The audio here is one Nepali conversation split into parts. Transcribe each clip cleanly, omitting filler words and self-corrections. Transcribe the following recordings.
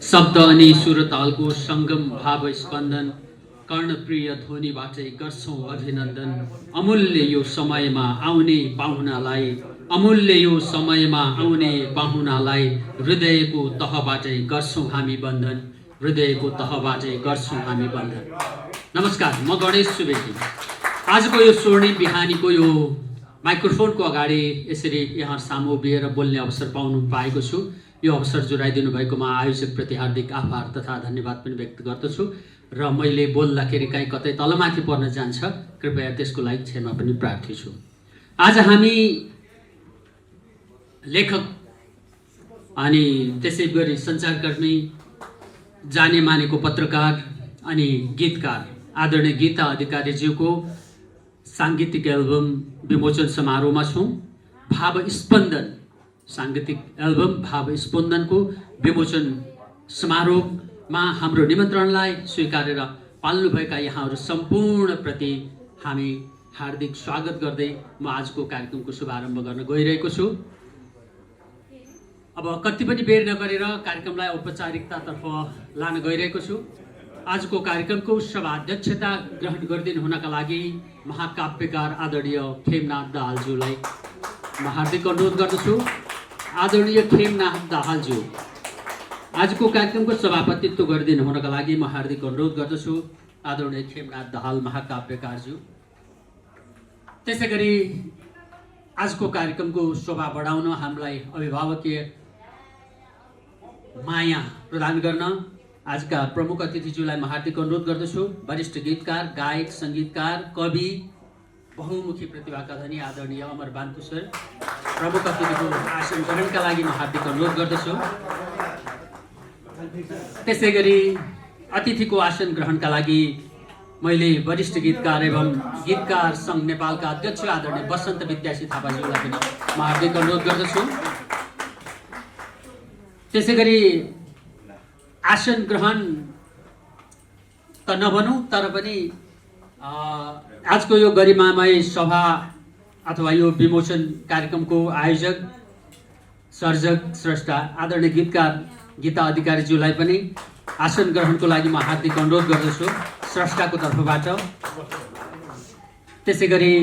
शब्द अनि सुरतालको सङ्गम भाव स्पन्दन कर्णप्रिय ध्वनिबाटै गर्छौँ अभिनन्दन। अमूल्य यो समयमा आउने पाहुनालाई, अमूल्य यो समयमा आउने पाहुनालाई हृदयको तहबाटै गर्छौँ हामी बन्धन, हृदयको तहबाटै गर्छौँ हामी बन्धन। नमस्कार, म गणेश सुवेदी। आजको यो स्वर्णिम बिहानीको यो माइक्रोफोनको अगाडि यसरी यहाँ सामु उभिएर बोल्ने अवसर पाएको छु। यो अवसर जुराइदिनु भएकोमा आयोजकप्रति हार्दिक आभार तथा धन्यवाद पनि व्यक्त गर्दछु र मैले बोल्दाखेरि कहीँ कतै तलमाथि पर्न जान्छ, कृपया त्यसको लागि क्षमा पनि प्रार्थी छु। आज हामी लेखक अनि त्यसै गरी सञ्चारकर्मी, जाने मानेको पत्रकार अनि गीतकार आदरणीय गीता अधिकारीज्यूको साङ्गीतिक एल्बम विमोचन समारोहमा छौँ। भाव स्पन्दन साङ्गीतिक एल्बम भाव स्पन्दनको विमोचन समारोहमा हाम्रो निमन्त्रणलाई स्वीकारेर पाल्नुभएका यहाँहरू सम्पूर्णप्रति हामी हार्दिक स्वागत गर्दै म आजको कार्यक्रमको शुभारम्भ गर्न गइरहेको छु। अब कति पनि बेर नगरेर कार्यक्रमलाई औपचारिकतातर्फ लान गइरहेको छु। आजको कार्यक्रमको सभाध्यक्षता ग्रहण गरिदिनु हुनका लागि महाकाव्यकार आदरणीय खेमनाथ दाहालज्यूलाई म हार्दिक अनुरोध गर्दछु। आदरणीय खेमनाथ दाहालज्यू, आजको कार्यक्रमको सभापतित्व गरिदिनु हुनका लागि म हार्दिक अनुरोध गर्दछु आदरणीय खेमनाथ दाहाल महाकाव्यकारज्यू। त्यसै गरी आजको कार्यक्रमको शोभा बढाउन हामीलाई अभिभावकीय माया प्रदान गर्न आजका प्रमुख अतिथिज्यूलाई म हार्दिक अनुरोध गर्दछु। वरिष्ठ गीतकार, गायक, सङ्गीतकार, कवि, बहुमुखी प्रतिभाका धनी आदरणीय अमर बान्तु सर प्रमुख अतिथिको आसन ग्रहणका लागि म हार्दिक अनुरोध गर्दछु। त्यसै गरी अतिथिको आसन ग्रहणका लागि मैले वरिष्ठ गीतकार एवं गीतकार सङ्घ नेपालका अध्यक्ष आदरणीय बसन्त विद्यासी थापाज्यूलाई पनि म हार्दिक अनुरोध गर्दछु। त्यसै गरी आसन ग्रहण त नभनौँ, तर पनि आजको यो गरिमामय सभा अथवा यो विमोचन कार्यक्रमको आयोजक, सर्जक, स्रष्टा आदरणीय गीतकार गीता अधिकारीज्यूलाई पनि आसन ग्रहणको लागि म हार्दिक अनुरोध गर्दछु स्रष्टाको तर्फबाट। त्यसै गरी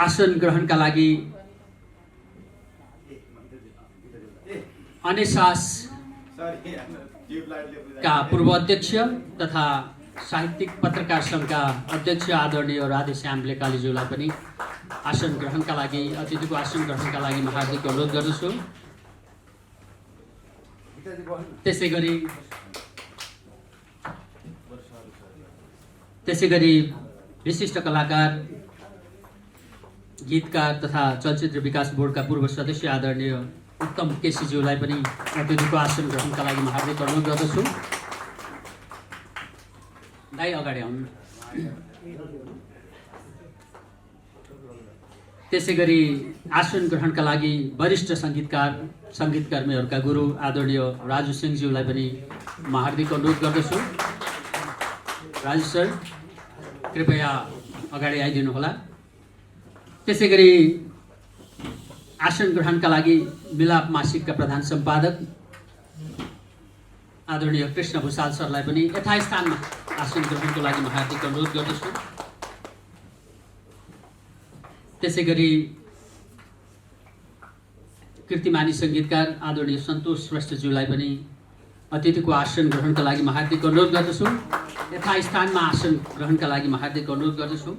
आसन ग्रहणका लागि अनेसास का पूर्व अध्यक्ष तथा साहित्यिक पत्रकार सङ्घका अध्यक्ष आदरणीय राधेश्याम लेकालीज्यूलाई पनि आसन ग्रहणका लागि, अतिथिको आसन ग्रहणका लागि म हार्दिक अनुरोध गर्दछु। त्यसै गरी विशिष्ट कलाकार, गीतकार तथा चलचित्र विकास बोर्डका पूर्व सदस्य आदरणीय उत्तम केसीज्यूलाई पनि अतिथिको आसन ग्रहणका लागि म हार्दिक अनुरोध गर्दछु। दाइ अगाडि आउनु। त्यसै गरी आसन ग्रहणका लागि वरिष्ठ सङ्गीतकार, सङ्गीतकर्मीहरूका गुरु आदरणीय राजु सिंहज्यूलाई पनि म हार्दिक अनुरोध गर्दछु। राजु सर कृपया अगाडि आइदिनु होला। त्यसै गरी आसन ग्रहणका लागि मिलाप मासिकका प्रधान सम्पादक आदरणीय कृष्ण भूषाल सरलाई पनि यथास्थानमा आसन ग्रहणको लागि म हार्दिक अनुरोध गर्दछु। त्यसै गरी कीर्तिमानी सङ्गीतकार आदरणीय सन्तोष श्रेष्ठज्यूलाई पनि अतिथिको आसन ग्रहणका लागि म हार्दिक अनुरोध गर्दछु। यथास्थानमा आसन ग्रहणका लागि म हार्दिक अनुरोध गर्दछु।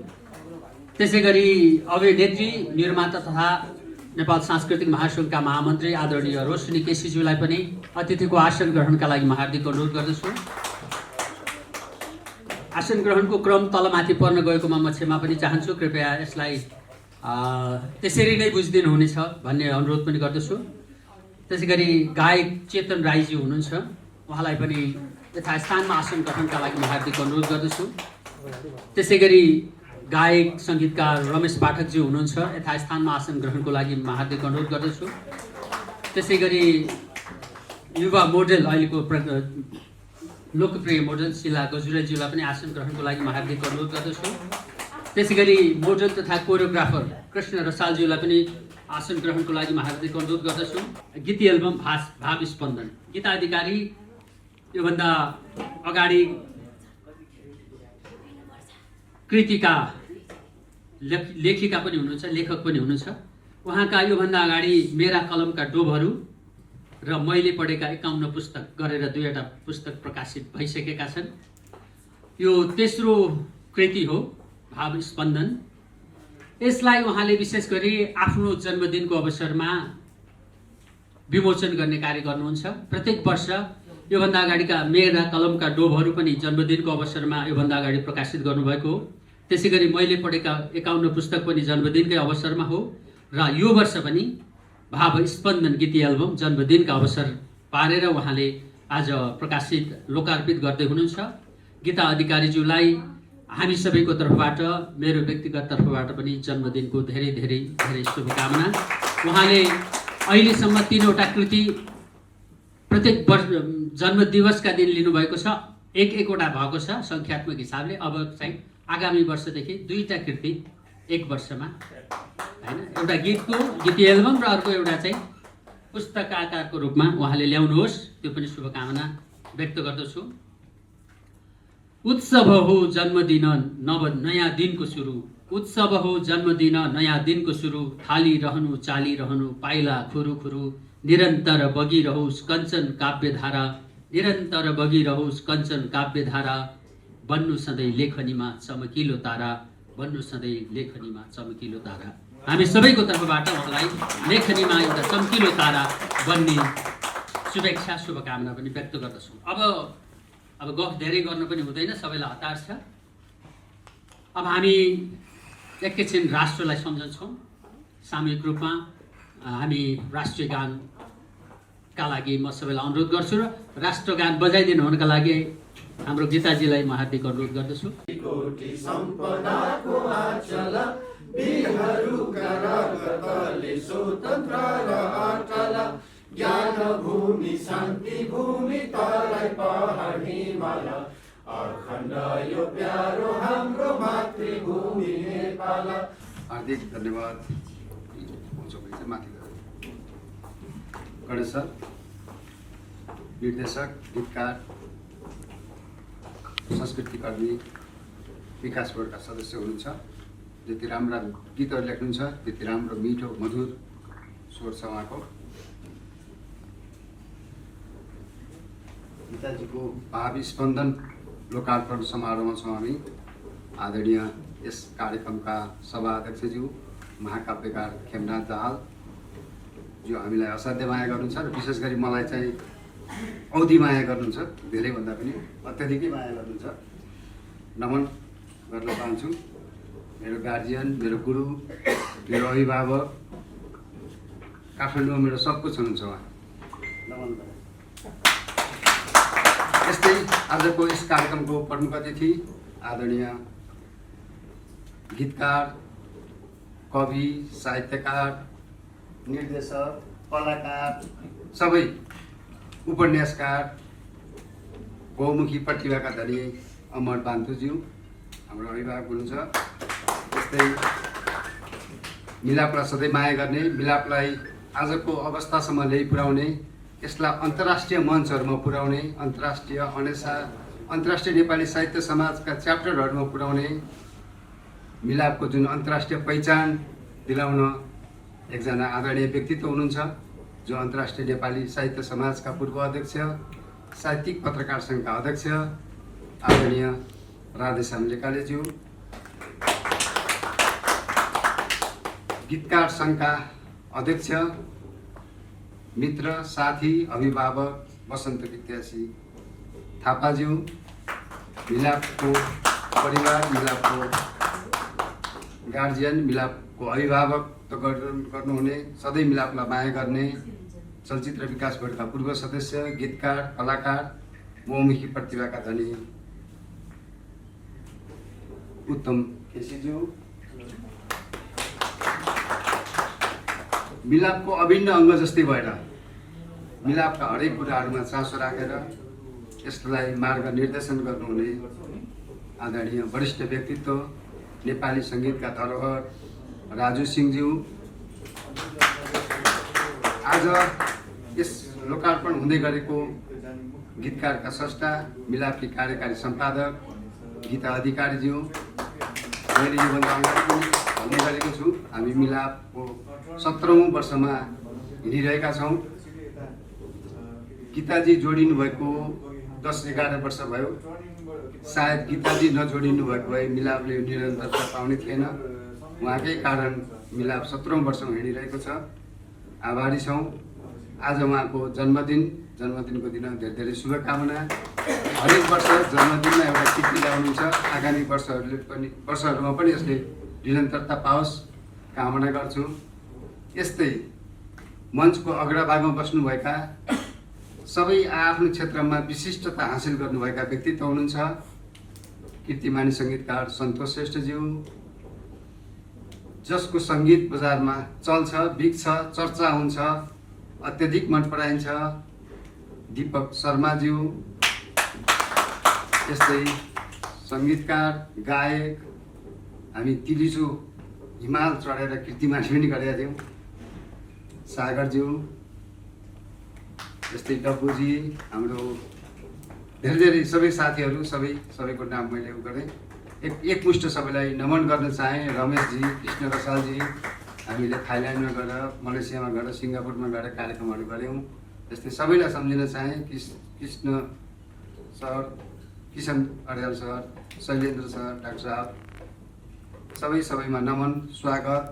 त्यसै गरी अभिनेत्री, निर्माता तथा नेपाल सांस्कृतिक महासङ्घका महामन्त्री आदरणीय रोशनी केसीज्यूलाई पनि अतिथिको आसन ग्रहणका लागि म हार्दिक अनुरोध गर्दछु। आसन ग्रहणको क्रम तलमाथि पर्न गएकोमा म क्षमा पनि चाहन्छु, कृपया यसलाई त्यसरी नै बुझिदिनु हुनेछ भन्ने अनुरोध पनि गर्दछु। त्यसै गरी गायक चेतन राईज्यू हुनुहुन्छ, उहाँलाई पनि यथास्थानमा आसन ग्रहणका लागि म हार्दिक अनुरोध गर्दछु। त्यसै गरी गायक सङ्गीतकार रमेश पाठकज्यू हुनुहुन्छ, यथास्थानमा आसन ग्रहणको लागि म हार्दिक अनुरोध गर्दछु। त्यसै गरी युवा मोडेल, अहिलेको लोकप्रिय मोडेल शिला गजुरेलज्यूलाई पनि आसन ग्रहणको लागि म हार्दिक अनुरोध गर्दछु। त्यसै गरी मोडेल तथा कोरियोग्राफर कृष्ण रसालज्यूलाई पनि आसन ग्रहणको लागि म हार्दिक अनुरोध गर्दछु। गीत एल्बम भाव स्पन्दन गीता अधिकारी योभन्दा अगाडि कृतिका लेखिका पनि हुनुहुन्छ, लेखक पनि हुनुहुन्छ। उहाँका योभन्दा अगाडि मेरा कलमका डोबहरू र मैले पढेका 51 पुस्तक गरेर 2वटा पुस्तक प्रकाशित भइसकेका छन्। यो तेस्रो कृति हो भाव स्पन्दन। यसलाई उहाँले विशेष गरी आफ्नो जन्मदिनको अवसरमा विमोचन गर्ने कार्य गर्नुहुन्छ। प्रत्येक वर्ष योभन्दा अगाडिका मेरा कलमका डोबहरू पनि जन्मदिनको अवसरमा योभन्दा अगाडि प्रकाशित गर्नुभएको हो। त्यसै गरी मैले पढेका 51 पुस्तक पनि जन्मदिनकै अवसरमा हो र यो वर्ष पनि भाव स्पन्दन गीति एल्बम जन्मदिनका अवसर पारेर उहाँले आज प्रकाशित लोकार्पित गर्दै हुनुहुन्छ। गीता अधिकारीज्यूलाई हामी सबैको तर्फबाट, मेरो व्यक्तिगत तर्फबाट पनि जन्मदिनको धेरै धेरै धेरै शुभकामना। उहाँले अहिलेसम्म 3वटा कृति प्रत्येक वर्ष जन्मदिवसका दिन लिनुभएको छ। एकवटा भएको छ सङ्ख्यात्मक हिसाबले। अब चाहिँ आगामी वर्षदेखि 2टा कृति एक वर्षमा, हैन, एउटा गीतको गीति एल्बम र अर्को एउटा चाहिँ पुस्तक आकारको रूपमा उहाँले ल्याउनुहोस्, त्यो पनि शुभकामना व्यक्त गर्दछु। उत्सव हो जन्मदिन नयाँ दिनको सुरु, उत्सव हो जन्मदिन नयाँ दिनको सुरु, थालिरहनु चालिरहनु पाइला खुरु खुरु, निरन्तर बगिरहोस् कञ्चन काव्यधारा, निरन्तर बगिरहोस् कञ्चन काव्यधारा, बन्नु सधैँ लेखनीमा चमकिलो तारा, बन्नु सधैँ लेखनीमा चमकिलो तारा। हामी सबैको तर्फबाट उहाँलाई लेखनीमा एउटा चम्किलो तारा बन्ने शुभेच्छा शुभकामना पनि व्यक्त गर्दछु। अब गफ धेरै गर्नु पनि हुँदैन, सबैलाई हतार छ। अब हामी एकैछिन राष्ट्रलाई सम्झन्छौँ। सामूहिक रूपमा हामी राष्ट्रिय गानका लागि म सबैलाई अनुरोध गर्छु र राष्ट्रगान बजाइदिनु हुनका लागि हाम्रो गीताजीलाई म हार्दिक अनुरोध गर्दछु। ज्ञान भूमि शान्ति भूमि तराई पहाड हिमाल, अखण्ड यो प्यारो हाम्रो मातृभूमि नेपाल। हार्दिक धन्यवाद। माथि गणेश सर, निर्देशक, गीतकार, संस्कृतिकर्मी, विकास बोर्डका सदस्य हुनुहुन्छ। जति राम्रा गीतहरू लेख्नुहुन्छ त्यति राम्रो मिठो मधुर स्वर छ उहाँको। गीताजीको भाव स्पन्दन लोकार्पण समारोहमा छौँ हामी। आदरणीय यस कार्यक्रमका सभा अध्यक्षज्यू महाकाव्यकार खेमनाथ दाहाल जो हामीलाई असाध्य माया गर्नुहुन्छ र विशेष गरी मलाई चाहिँ औधी माया गर्नुहुन्छ, धेरैभन्दा पनि अत्याधिकै माया गर्नुहुन्छ। नमन गर्न चाहन्छु। मेरो गार्जियन, मेरो गुरु, मेरो अभिभावक, काठमाडौँमा मेरो सब कुछ हुनुहुन्छ उहाँ। नमन। यस्तै आजको यस कार्यक्रमको प्रमुख अतिथि आदरणीय गीतकार, कवि, साहित्यकार, निर्देशक, कलाकार, सबै उपन्यासकार, बहुमुखी प्रतिभाका धनी अमर बान्थुज्यू हाम्रो अभिभावक हुनुहुन्छ। त्यस्तै मिलापलाई सधैँ माया गर्ने, मिलापलाई आजको अवस्थासम्म ल्याइ पुर्याउने, यसलाई अन्तर्राष्ट्रिय मञ्चहरूमा पुर्याउने, अन्तर्राष्ट्रिय अनेसा, अन्तर्राष्ट्रिय नेपाली साहित्य समाजका च्याप्टरहरूमा पुर्याउने, मिलापको जुन अन्तर्राष्ट्रिय पहिचान दिलाउन एकजना आदरणीय व्यक्तित्व हुनुहुन्छ जो अन्तर्राष्ट्रिय नेपाली साहित्य समाजका पूर्व अध्यक्ष, साहित्यिक पत्रकार सङ्घका अध्यक्ष आदरणीय राधेश्याम लेकालेज्यू, गीतकार सङ्घका अध्यक्ष, मित्र, साथी, अभिभावक वसन्त विद्यासी थापाज्यू, मिलापको परिवार, मिलापको गार्जियन, मिलापको अभिभावक त गर्नुहुने, सधैँ मिलापलाई माया गर्ने, चलचित्र विकास बोर्डका पूर्व सदस्य, गीतकार, कलाकार, बहुमुखी प्रतिभाका धनी उत्तम केसीज्यू, मिलापको अभिन्न अङ्ग जस्तै भएर मिलापका हरेक कुराहरूमा चासो राखेर यसलाई मार्ग निर्देशन गर्नुहुने आदरणीय वरिष्ठ व्यक्तित्व, नेपाली सङ्गीतका धरोहर राजु सिंहज्यू, आज यस लोकार्पण हुँदै गरेको गीतकारका स्रष्टा, मिलापकी कार्यकारी सम्पादक गीता अधिकारीज्यू, मैले योभन्दा अगाडि पनि भन्ने गरेको छु, हामी मिलापको 17औं वर्षमा हिँडिरहेका छौँ। गीताजी जोडिनु भएको 10-11 वर्ष भयो। सायद गीताजी नजोडिनु भएको भए मिलापले निरन्तरता पाउने थिएन। उहाँकै कारण मिलाप 17औं वर्षमा हिँडिरहेको छ। आभारी छौँ। आज उहाँको जन्मदिनको दिन धेरै धेरै शुभकामना। हरेक वर्ष जन्मदिनमा एउटा टिप्पी ल्याउनुहुन्छ। आगामी वर्षहरूमा पनि यसले निरन्तरता पाओस् कामना गर्छु। यस्तै मञ्चको अग्रभागमा बस्नुभएका सबै आफ्नो क्षेत्रमा विशिष्टता हासिल गर्नुभएका व्यक्तित्व हुनुहुन्छ। कीर्तिमानी सङ्गीतकार सन्तोष श्रेष्ठज्यू, जसको सङ्गीत बजारमा चल्छ, बिग्छ, चर्चा हुन्छ, अत्यधिक मन पराइन्छ। दीपक शर्माज्यू, यस्तै सङ्गीतकार, गायक, हामी तिलिचो हिमाल चढेर कीर्तिमानी पनि गरेका थियौँ। सागरज्यू, यस्तै डब्बुजी, हाम्रो धेरै धेरै सबै साथीहरू, सबैको नाम मैले गरेँ। एकमुष्ट सबैलाई नमन गर्न चाहेँ। रमेशजी, कृष्ण रसालजी, हामीले थाइल्यान्डमा गएर, मलेसियामा गएर, सिङ्गापुरमा गएर कार्यक्रमहरू गऱ्यौँ। यस्तै सबैलाई सम्झिन चाहेँ। Krishna sir, Kisan Aryal sir, Shailendra sir, doctor साहब, सबैमा नमन, स्वागत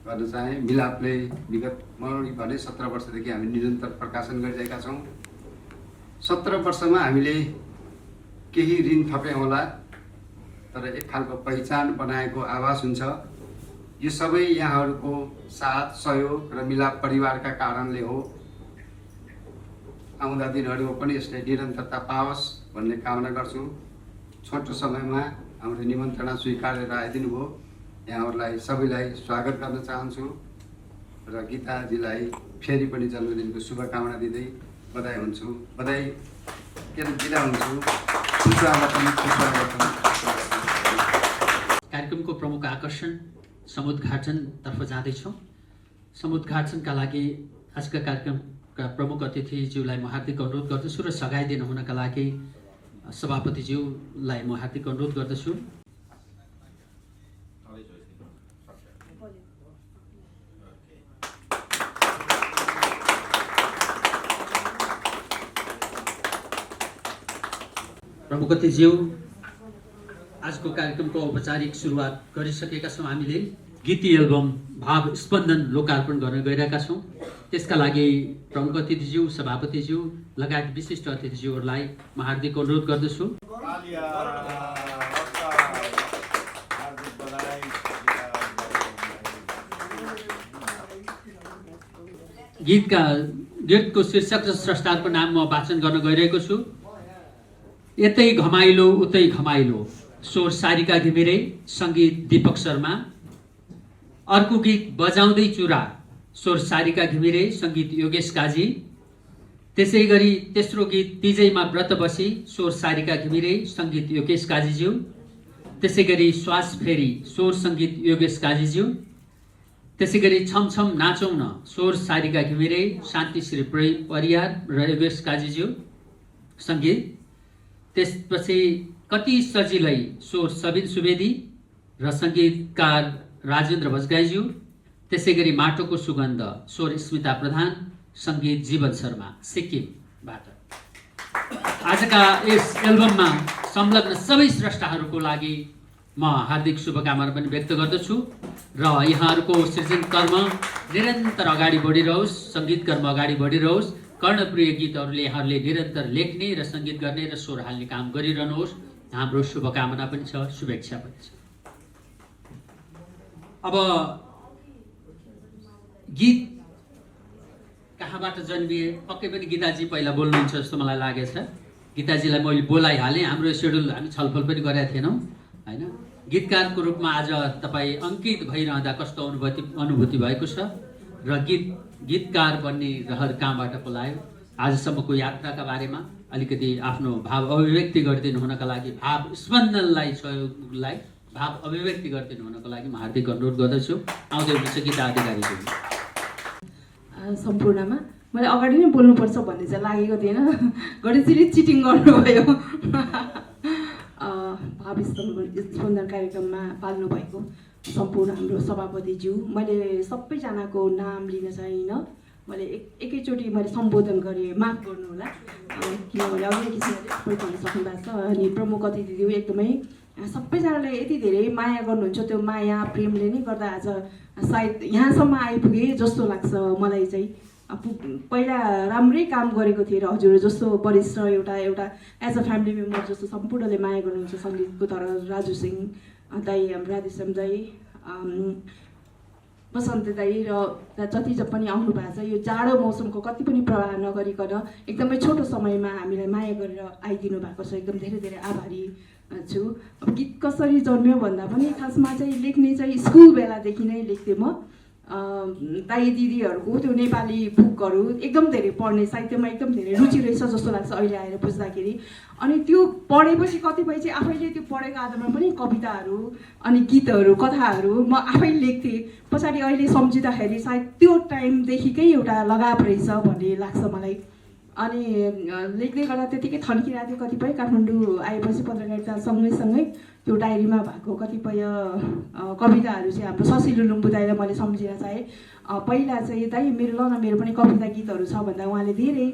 गर्न चाहेँ। मिलापले विगत मैले भने 17 वर्षदेखि हामी निरन्तर प्रकाशन गरिरहेका छौँ। 17 वर्षमा हामीले केही ऋण थप्यौँ होला, तर एक खालको पहिचान बनाएको आभास हुन्छ। यो सबै यहाँहरूको साथ, सहयोग र मिलाप परिवारका कारणले हो। आउँदा दिनहरूमा पनि यसले निरन्तरता पाओस् भन्ने कामना गर्छु। छोटो समयमा हाम्रो निमन्त्रणा स्वीकारेर आइदिनु भयो। यहाँहरूलाई सबैलाई स्वागत गर्न चाहन्छु र गीताजीलाई फेरि पनि जन्मदिनको शुभकामना दिँदै बधाई हुन्छु। बिदा हुन्छु। कार्यक्रमको प्रमुख आकर्षण समुद्घाटनतर्फ जाँदैछौँ। समुद्घाटनका लागि आजका कार्यक्रमका प्रमुख अतिथिज्यूलाई म हार्दिक अनुरोध गर्दछु र सघाइदिनु हुनका लागि सभापतिज्यूलाई म हार्दिक अनुरोध गर्दछु। प्रमुख अतिथिज्यू, आजको कार्यक्रमको औपचारिक सुरुवात गरिसकेका छौँ। हामीले गीती एल्बम भाव स्पन्दन लोकार्पण गर्न गइरहेका छौँ। त्यसका लागि प्रमुख अतिथिज्यू, सभापतिज्यू लगायत विशिष्ट अतिथिज्यूहरूलाई म हार्दिक अनुरोध गर्दछु। गीतको शीर्षक र स्रष्टाको नाम म वाचन गर्न गइरहेको छु। यतै घमाइलो उतै घमाइलो, स्वर सारिका घिमिरे, सङ्गीत दीपक शर्मा। अर्को गीत बजाउँदै चुरा, स्वर सारिका घिमिरे, सङ्गीत योगेश काजी। त्यसै गरी तेस्रो गीत तिजैमा व्रत बसी, स्वर सारिका घिमिरे, सङ्गीत योगेश काजीज्यू। त्यसै गरी श्वास फेरी, स्वर सङ्गीत योगेश काजीज्यू। त्यसै गरी छमछम नाचौँ न, स्वर सारिका घिमिरे, शान्तिश्री परियार र योगेश काजीज्यू सङ्गीत। त्यसपछि कति सजिलै, स्वर सबिन सुवेदी र सङ्गीतकार राजेन्द्र भजगाईज्यू। त्यसै गरी माटोको सुगन्ध, स्वर स्मिता प्रधान, सङ्गीत जीवन शर्मा सिक्किमबाट। आजका यस एल्बममा संलग्न सबै स्रष्टाहरूको लागि म हार्दिक शुभकामना पनि व्यक्त गर्दछु र यहाँहरूको सृजन कर्म निरन्तर अगाडि बढिरहोस्, सङ्गीत कर्म अगाडि बढिरहोस्। कर्णप्रिय गीतहरूले यहाँहरूले निरन्तर लेख्ने र सङ्गीत गर्ने र स्वर हाल्ने काम गरिरहनुहोस्। हाम्रो शुभकामना पनि छ, शुभेच्छा पनि छ। अब गीत कहाँबाट जन्मिए, पक्कै पनि गीताजी पहिला बोल्नुहुन्छ जस्तो मलाई लागेछ। गीताजीलाई मैले बोलाइहालेँ। हाम्रो सेड्युल हामी छलफल पनि गरेका थिएनौँ होइन। गीतकारको रूपमा आज तपाईँ अङ्कित भइरहँदा कस्तो अनुभूति भएको छ र गीतकार बन्ने रहर कहाँबाट पलायो, आजसम्मको यात्राका बारेमा अलिकति आफ्नो भाव अभिव्यक्ति गरिदिनु हुनका लागि, भाव स्पन्दनलाई सहयोगलाई भाव अभिव्यक्ति गरिदिनु हुनको लागि म हार्दिक अनुरोध गर्दछु। आउँदै हुनुहुन्छ गीता अधिकारीज्यू। सम्पूर्णमा मैले अगाडि नै बोल्नुपर्छ भन्ने चाहिँ लागेको थिएन। गणेशजीले चिटिङ गर्नुभयो। भाव स्पन्दन कार्यक्रममा पाल्नुभएको सम्पूर्ण हाम्रो सभापतिज्यू, मैले सबैजनाको नाम लिन चाहिनँ, मैले एकैचोटि मैले सम्बोधन गरेँ, माफ गर्नुहोला किनभने अघि किसिमले सबै भन्न सक्नु भएको छ। अनि प्रमुख अतिथिज्यू एकदमै सबैजनाले यति धेरै माया गर्नुहुन्छ, त्यो माया प्रेमले नै गर्दा आज सायद यहाँसम्म आइपुगे जस्तो लाग्छ मलाई चाहिँ। पहिला राम्रै काम गरेको थिएँ र हजुर जस्तो वरिष्ठ एउटा एज अ फ्यामिली मेम्बर जस्तो सम्पूर्णले माया गर्नुहुन्छ। सङ्गीतको तर राजु सिंह दाई, हाम्रो राधेश्याम दाई, बसन्त दाई र जति पनि आउनु भएको छ, यो जाडो मौसमको कति पनि प्रवाह नगरिकन एकदमै छोटो समयमा हामीलाई माया गरेर आइदिनु भएको छ, एकदम धेरै धेरै आभारी छु। अब गीत कसरी जन्मियो भन्दा पनि खासमा चाहिँ लेख्ने चाहिँ स्कुल बेलादेखि नै लेख्थेँ म। दाई दिदीहरूको त्यो नेपाली बुकहरू एकदम धेरै पढ्ने, साहित्यमा एकदम धेरै रुचि रहेछ जस्तो लाग्छ अहिले आएर बुझ्दाखेरि। अनि त्यो पढेपछि कतिपय चाहिँ आफैले त्यो पढेको आधारमा पनि कविताहरू अनि गीतहरू कथाहरू म आफै लेख्थेँ। पछाडि अहिले सम्झिँदाखेरि सायद त्यो टाइमदेखिकै एउटा लगाव रहेछ भन्ने लाग्छ मलाई। अनि लेख्दै गर्दा त्यतिकै थन्किरहेको थियो। कतिपय काठमाडौँ आएपछि पत्रकारिता सँगै त्यो डायरीमा भएको कतिपय कविताहरू चाहिँ हाम्रो ससिलो लुम्बु दाइलाई मैले सम्झिन चाहेँ। पहिला चाहिँ दाइ मेरो मेरो पनि कविता गीतहरू छ भन्दा उहाँले धेरै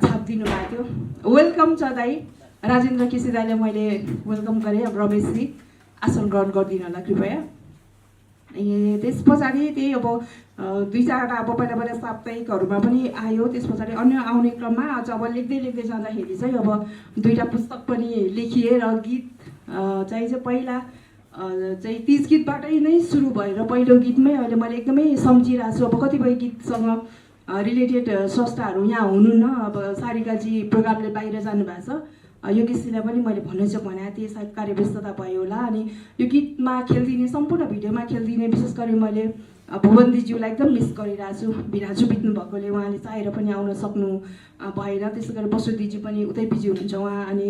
छाप दिनुभएको थियो। वेलकम छ दाइ। राजेन्द्र केसी दाइलाई मैले वेलकम गरेँ। अब रमेशजी आसन ग्रहण गरिदिनु होला कृपया। त्यस पछाडि त्यही अब 2-4वटा अब पहिला साप्ताहिकहरूमा पनि आयो। त्यस पछाडि अन्य आउने क्रममा आज अब लेख्दै जाँदाखेरि चाहिँ अब 2टा पुस्तक पनि लेखिए र गीत चाहिँ पहिला चाहिँ 30 गीतबाटै नै सुरु भएर पहिलो गीतमै अहिले मैले एकदमै सम्झिरहेको छु। अब कतिपय गीतसँग रिलेटेड स्रष्टाहरू यहाँ हुनुहुन्न। अब सारिकाजी प्रोग्रामले बाहिर जानुभएको छ। योगेशजीलाई पनि मैले भन्नु चाहिँ भनेको थिएँ, सायद कार्यव्यस्तता भयो होला। अनि यो गीतमा खेलिदिने सम्पूर्ण भिडियोमा खेलिदिने विशेष गरी मैले भुवन दिज्यूलाई एकदम मिस गरिरहेको छु। बिराजु बित्नु भएकोले उहाँले चाहेर पनि आउन सक्नु भएन। त्यसै गरी बसु दिज्यू पनि उतै बिजी हुनुहुन्छ उहाँ। अनि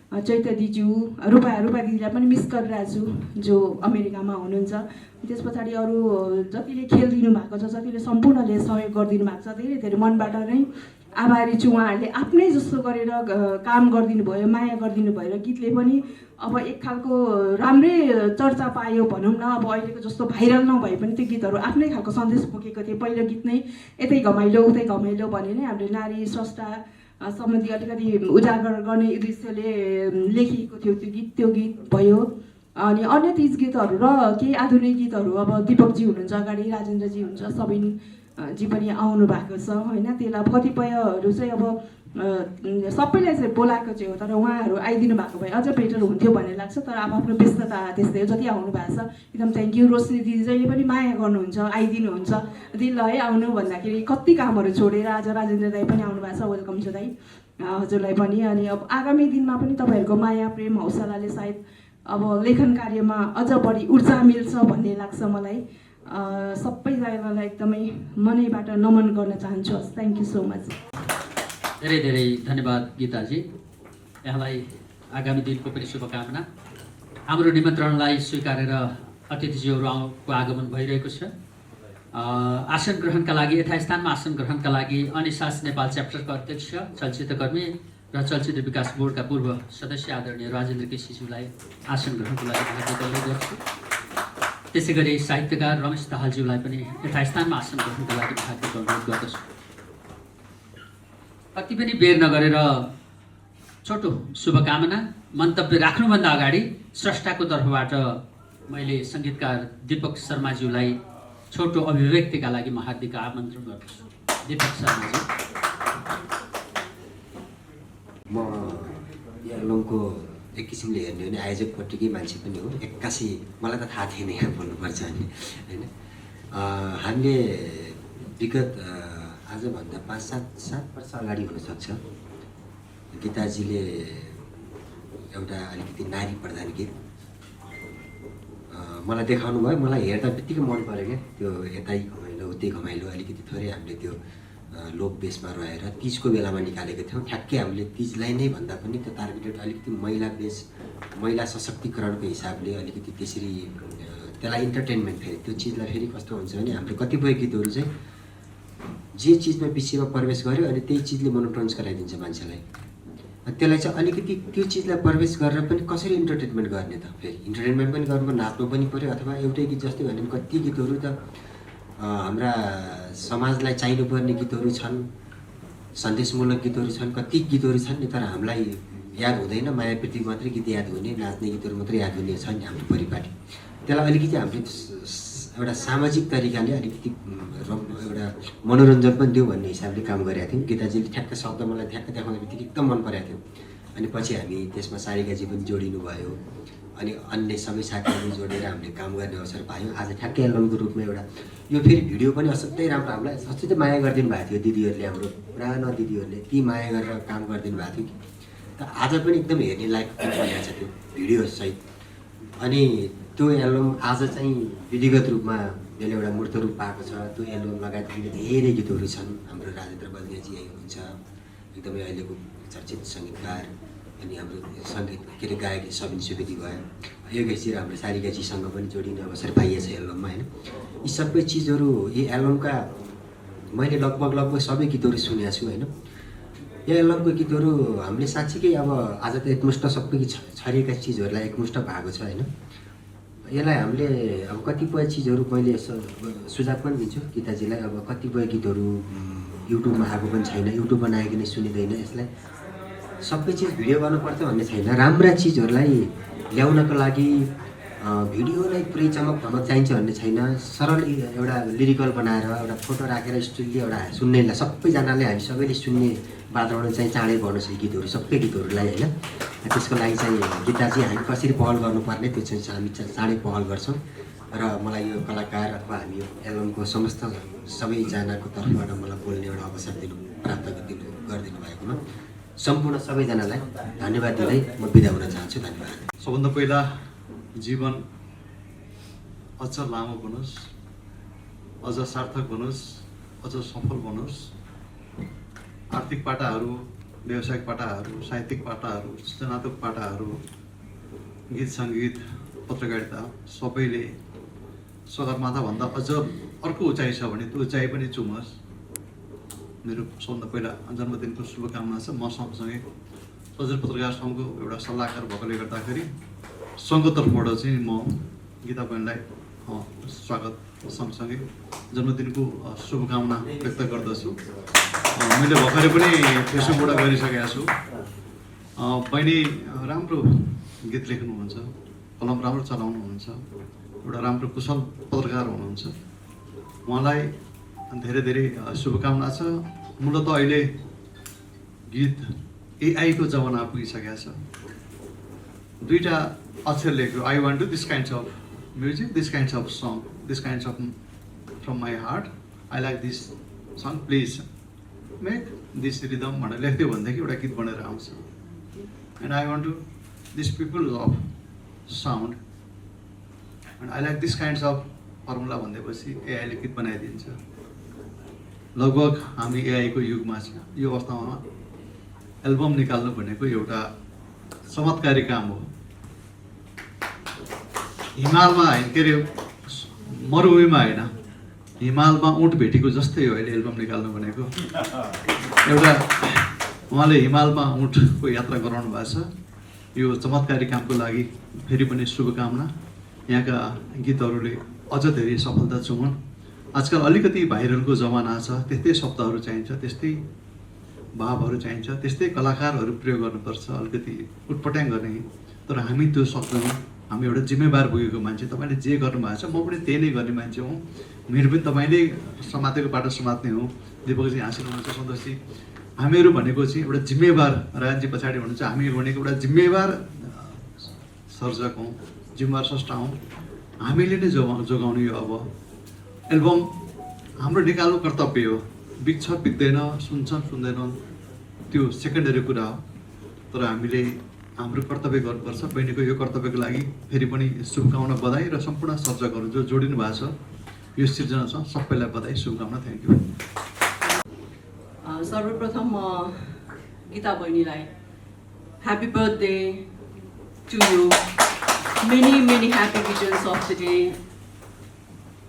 चैत्य दिज्यू, रूपा दिदीलाई पनि मिस गरिरहेको छु जो अमेरिकामा हुनुहुन्छ। त्यस पछाडि अरू जतिले खेलिदिनु भएको छ, जतिले सम्पूर्णले सहयोग गरिदिनु भएको छ, धेरै धेरै मनबाट नै आभारी छु। उहाँहरूले आफ्नै जस्तो गरेर काम गरिदिनु भयो, माया गरिदिनु भयो र गीतले पनि अब एक खालको राम्रै चर्चा पायो भनौँ न। अब अहिलेको जस्तो भाइरल नभए पनि त्यो गीतहरू आफ्नै खालको सन्देश बोकेको थियो। पहिलो गीत नै यतै घमाइलो उतै घमाइलो भने नै हाम्रो नारी स्रष्टा सम्बन्धी अलिकति उजागर गर्ने उद्देश्यले लेखिएको थियो त्यो गीत भयो। अनि अन्य तीज गीतहरू र केही आधुनिक गीतहरू अब दीपकजी हुनुहुन्छ अगाडि, राजेन्द्रजी हुनुहुन्छ, सबिन जी पनि आउनु भएको छ होइन। त्यसलाई अब कतिपयहरू चाहिँ अब सबैलाई चाहिँ बोलाएको चाहिँ हो, तर उहाँहरू आइदिनु भएको भए अझ बेटर हुन्थ्यो भन्ने लाग्छ। तर आफ्नो व्यस्तता त्यस्तै हो, जति आउनु भएको छ एकदम थ्याङ्क यू। रोशनी दिदी जहिले पनि माया गर्नुहुन्छ, आइदिनुहुन्छ दिल है आउनु भन्दाखेरि कति कामहरू छोडेर आज राजेन्द्र दाई पनि आउनु भएको छ। वेलकम छ दाई हजुरलाई पनि। अनि अब आगामी दिनमा पनि तपाईँहरूको माया प्रेम हौसलाले सायद अब लेखन कार्यमा अझ बढी ऊर्जा मिल्छ भन्ने लाग्छ मलाई। सबैजनालाई एकदमै मनैबाट नमन गर्न चाहन्छु। Thank you so much. धेरै धेरै धन्यवाद गीताजी। यहाँलाई आगामी दिनको पनि शुभकामना। हाम्रो निमन्त्रणलाई स्वीकारेर अतिथिज्यूहरूको आगमन भइरहेको छ। आसन ग्रहणका लागि यथास्थानमा आसन ग्रहणका लागि अनिसास नेपाल च्याप्टरका अध्यक्ष, चलचित्रकर्मी र चलचित्र विकास बोर्डका पूर्व सदस्य आदरणीय राजेन्द्र केसीज्यूलाई आसन ग्रहणको लागि हार्दिक अनुरोध गर्छु। त्यसै गरी साहित्यकार रमेश दाहालज्यूलाई पनि यथास्थानमा आसन ग्रहणका लागि हार्दिक अनुरोध गर्दछु। कति पनि बेर नगरेर छोटो शुभकामना मन्तव्य राख्नुभन्दा अगाडि स्रष्टाको तर्फबाट मैले सङ्गीतकार दीपक शर्माज्यूलाई छोटो अभिव्यक्तिका लागि म हार्दिक आमन्त्रण गर्दछु। दीपक शर्माज्यू। म यार्लङको एक किसिमले हेर्ने हो भने आयोजकपट्टिकै मान्छे पनि हो। एक्कासी मलाई त थाहा थिएन यहाँ भन्नुपर्छ भने होइन। हामीले विगत आजभन्दा 5-7 वर्ष अगाडि हुनसक्छ गीताजीले एउटा अलिकति नारी प्रधान गीत मलाई देखाउनु भयो। मलाई हेर्दा बित्तिकै मन पऱ्यो क्या त्यो यतै घमाइलो उतै घमाइलो। अलिकति थोरै हामीले त्यो लोक बेसमा रहेर तिजको बेलामा निकालेको थियौँ। ठ्याक्कै हामीले तिजलाई नै भन्दा पनि त्यो टार्गेटेड अलिकति महिला बेस, महिला सशक्तिकरणको हिसाबले अलिकति त्यसरी त्यसलाई इन्टरटेनमेन्ट फेरि त्यो चिजलाई फेरि कस्तो हुन्छ भने हाम्रो कतिपय गीतहरू चाहिँ जे चिजमा विषयमा प्रवेश गर्यो अनि त्यही चिजले मोनोटोन्स गराइदिन्छ मान्छेलाई। त्यसलाई चाहिँ अलिकति त्यो चिजलाई प्रवेश गरेर पनि कसरी इन्टरटेनमेन्ट गर्ने त, फेरि इन्टरटेनमेन्ट पनि गर्नु नाच्नु पनि पऱ्यो, अथवा एउटै गीत जस्तै भन्यो भने कति गीतहरू त हाम्रा समाजलाई चाहिनुपर्ने गीतहरू छन्, सन्देशमूलक गीतहरू छन्, कति गीतहरू छन् नि, तर हामीलाई याद हुँदैन। माया प्रीति मात्रै गीत याद हुने, नाच्ने गीतहरू मात्रै याद हुने छ नि हाम्रो परिपाटी। त्यसलाई अलिकति हामीले एउटा सामाजिक तरिकाले अलिकति एउटा मनोरञ्जन पनि दिउँ भन्ने हिसाबले काम गरेका थियौँ। गीताजीले ठ्याक्क शब्द मलाई ठ्याक्क देखाउने बित्तिकै एकदम मन परेको थियो। अनि पछि हामी त्यसमा सारिकाजी पनि जोडिनु भयो, अनि अन्य सबै साथीहरू जोडेर हामीले काम गर्ने अवसर पायौँ। आज ठ्याक्कै एल्बमको रूपमा एउटा यो फेरि भिडियो पनि असाध्यै राम्रो, हामीलाई असाध्यै माया गरिदिनु भएको थियो दिदीहरूले, हाम्रो पुरानो दिदीहरूले ती माया गरेर काम गरिदिनु भएको थियो कि त आज पनि एकदम हेर्ने लायक बनेको छ त्यो भिडियोसहित। अनि त्यो एल्बम आज चाहिँ विधिगत रूपमा त्यसले एउटा मूर्त रूप पाएको छ। त्यो एल्बम लगायत अन्य धेरै गीतहरू छन्। हाम्रो राजेन्द्र बलियाजी यही हुनुहुन्छ, एकदमै अहिलेको चर्चित सङ्गीतकार, अनि हाम्रो सङ्गीत के अरे गायक सबिन सुवेदी भयो, योगेशजी र हाम्रो सारिकाजीसँग पनि जोडिने अवसर पाइएछ एल्बममा होइन। यी सबै चिजहरू यी एल्बमका मैले लगभग सबै गीतहरू सुनेको छु होइन। यो एल्बमको गीतहरू हामीले साँच्चीकै अब आज त एकमुष्ट सबै छरिएका चिजहरूलाई एकमुष्ट भएको छ होइन। यसलाई हामीले अब कतिपय चिजहरू मैले सुझाव पनि दिन्छु गीताजीलाई। अब कतिपय गीतहरू युट्युबमा आएको पनि छैन, युट्युबमा नआइकन सुनिँदैन। यसलाई सबै चिज भिडियो गर्नुपर्छ भन्ने छैन। राम्रा चिजहरूलाई ल्याउनको लागि भिडियोलाई पुरै चमक धमक चाहिन्छ भन्ने छैन। सरल एउटा लिरिकल बनाएर एउटा फोटो राखेर स्टुडियो एउटा सुन्नेलाई सबैजनाले हामी सबैले सुन्ने वातावरण चाहिँ चाँडै पर्नुहोस् यी गीतहरू सबै गीतहरूलाई होइन। त्यसको लागि चाहिँ गीताजी हामी कसरी पहल गर्नुपर्ने त्यो चाहिँ हामी चाँडै पहल गर्छौँ। र मलाई यो कलाकार अथवा हामी यो एल्बमको समस्त सबैजनाको तर्फबाट मलाई बोल्ने एउटा अवसर गरिदिनु भएकोमा सम्पूर्ण सबैजनालाई धन्यवाद दिँदै म बिदा हुन चाहन्छु। धन्यवाद। सबभन्दा पहिला जीवन अझ लामो बनोस्, अझ सार्थक बनोस्, अझ सफल बनोस्। आर्थिक पाटाहरू, व्यावसायिक पाटाहरू, साहित्यिक पाटाहरू, सृजनात्मक पाटाहरू, गीत सङ्गीत, पत्रकारिता सबैले सगरमाथाभन्दा अझ अर्को उचाइ छ भने त्यो उचाइ पनि चुमोस्। मेरो सबभन्दा पहिला जन्मदिनको शुभकामना छ। म सँगसँगै सजिलो पत्रकार सङ्घको एउटा सल्लाहकार भएकोले गर्दाखेरि सङ्घको तर्फबाट चाहिँ म गीता बहिनीलाई स्वागत सँगसँगै जन्मदिनको शुभकामना व्यक्त गर्दछु। मैले भर्खरै पनि फेसबुकबाट गरिसकेको छु। बहिनी राम्रो गीत लेख्नुहुन्छ, कलम राम्रो चलाउनुहुन्छ, एउटा राम्रो कुशल पत्रकार हुनुहुन्छ। उहाँलाई धेरै धेरै शुभकामना छ। मूलतः अहिले गीत एआईको जमाना पुगिसकेको छ। दुईवटा अक्षर लेख्यो, I want to this kinds of music, this kinds of song, this kinds of from my heart, I like this song, please make this rhythm भनेर लेख्थ्यो भनेदेखि एउटा गीत बनेर आउँछ। And I want to this people of sound and I like this kinds of formula भनेपछि एआईले गीत बनाइदिन्छ। लगभग हामी एआईको युगमा छ। यो अवस्थामा एल्बम निकाल्नु भनेको एउटा चमत्कारी काम हो। हिमालमा होइन, के अरे मरुभूमिमा होइन, हिमालमा ऊँट भेटेको जस्तै हो अहिले एल्बम निकाल्नु भनेको। एउटा उहाँले हिमालमा ऊँटको यात्रा गराउनु भएको छ। यो चमत्कारी कामको लागि फेरि पनि शुभकामना। यहाँका गीतहरूले अझ धेरै सफलता चुमोन्। आजकल अलिकति भाइरलको जमाना छ, त्यस्तै शब्दहरू चाहिन्छ, त्यस्तै भावहरू चाहिन्छ, त्यस्तै कलाकारहरू प्रयोग गर्नुपर्छ, अलिकति उटपट्याङ गर्ने। तर हामी त्यो सक्दैनौँ। हामी एउटा जिम्मेवार बोकेको मान्छे। तपाईँले जे गर्नुभएको छ म पनि त्यही नै गर्ने मान्छे हुँ। मेरो पनि तपाईँले समातेको बाटो समात्ने हो। दिपकजी हाँसिनुहुन्छ, सन्तोषजी। हामीहरू भनेको चाहिँ एउटा जिम्मेवार, राजजी पछाडि हुनुहुन्छ, हामी भनेको एउटा जिम्मेवार सर्जक हौँ, जिम्मेवार स्रष्टा हौँ। हामीले नै जोगाउने यो अब एल्बम हाम्रो निकाल्नु कर्तव्य हो। बिग्छ बिग्दैन, सुन्छन् सुन्दैनन्, त्यो सेकेन्डरी कुरा हो। तर हामीले हाम्रो कर्तव्य गर्नुपर्छ। बहिनीको यो कर्तव्यको लागि फेरि पनि शुभकामना, बधाई। र सम्पूर्ण सर्जकहरू जो जोडिनु भएको छ यो सिर्जना छ, सबैलाई बधाई, शुभकामना। Thank you. सर्वप्रथम म गीता बहिनीलाई happy birthday to you, many happy returns of the day.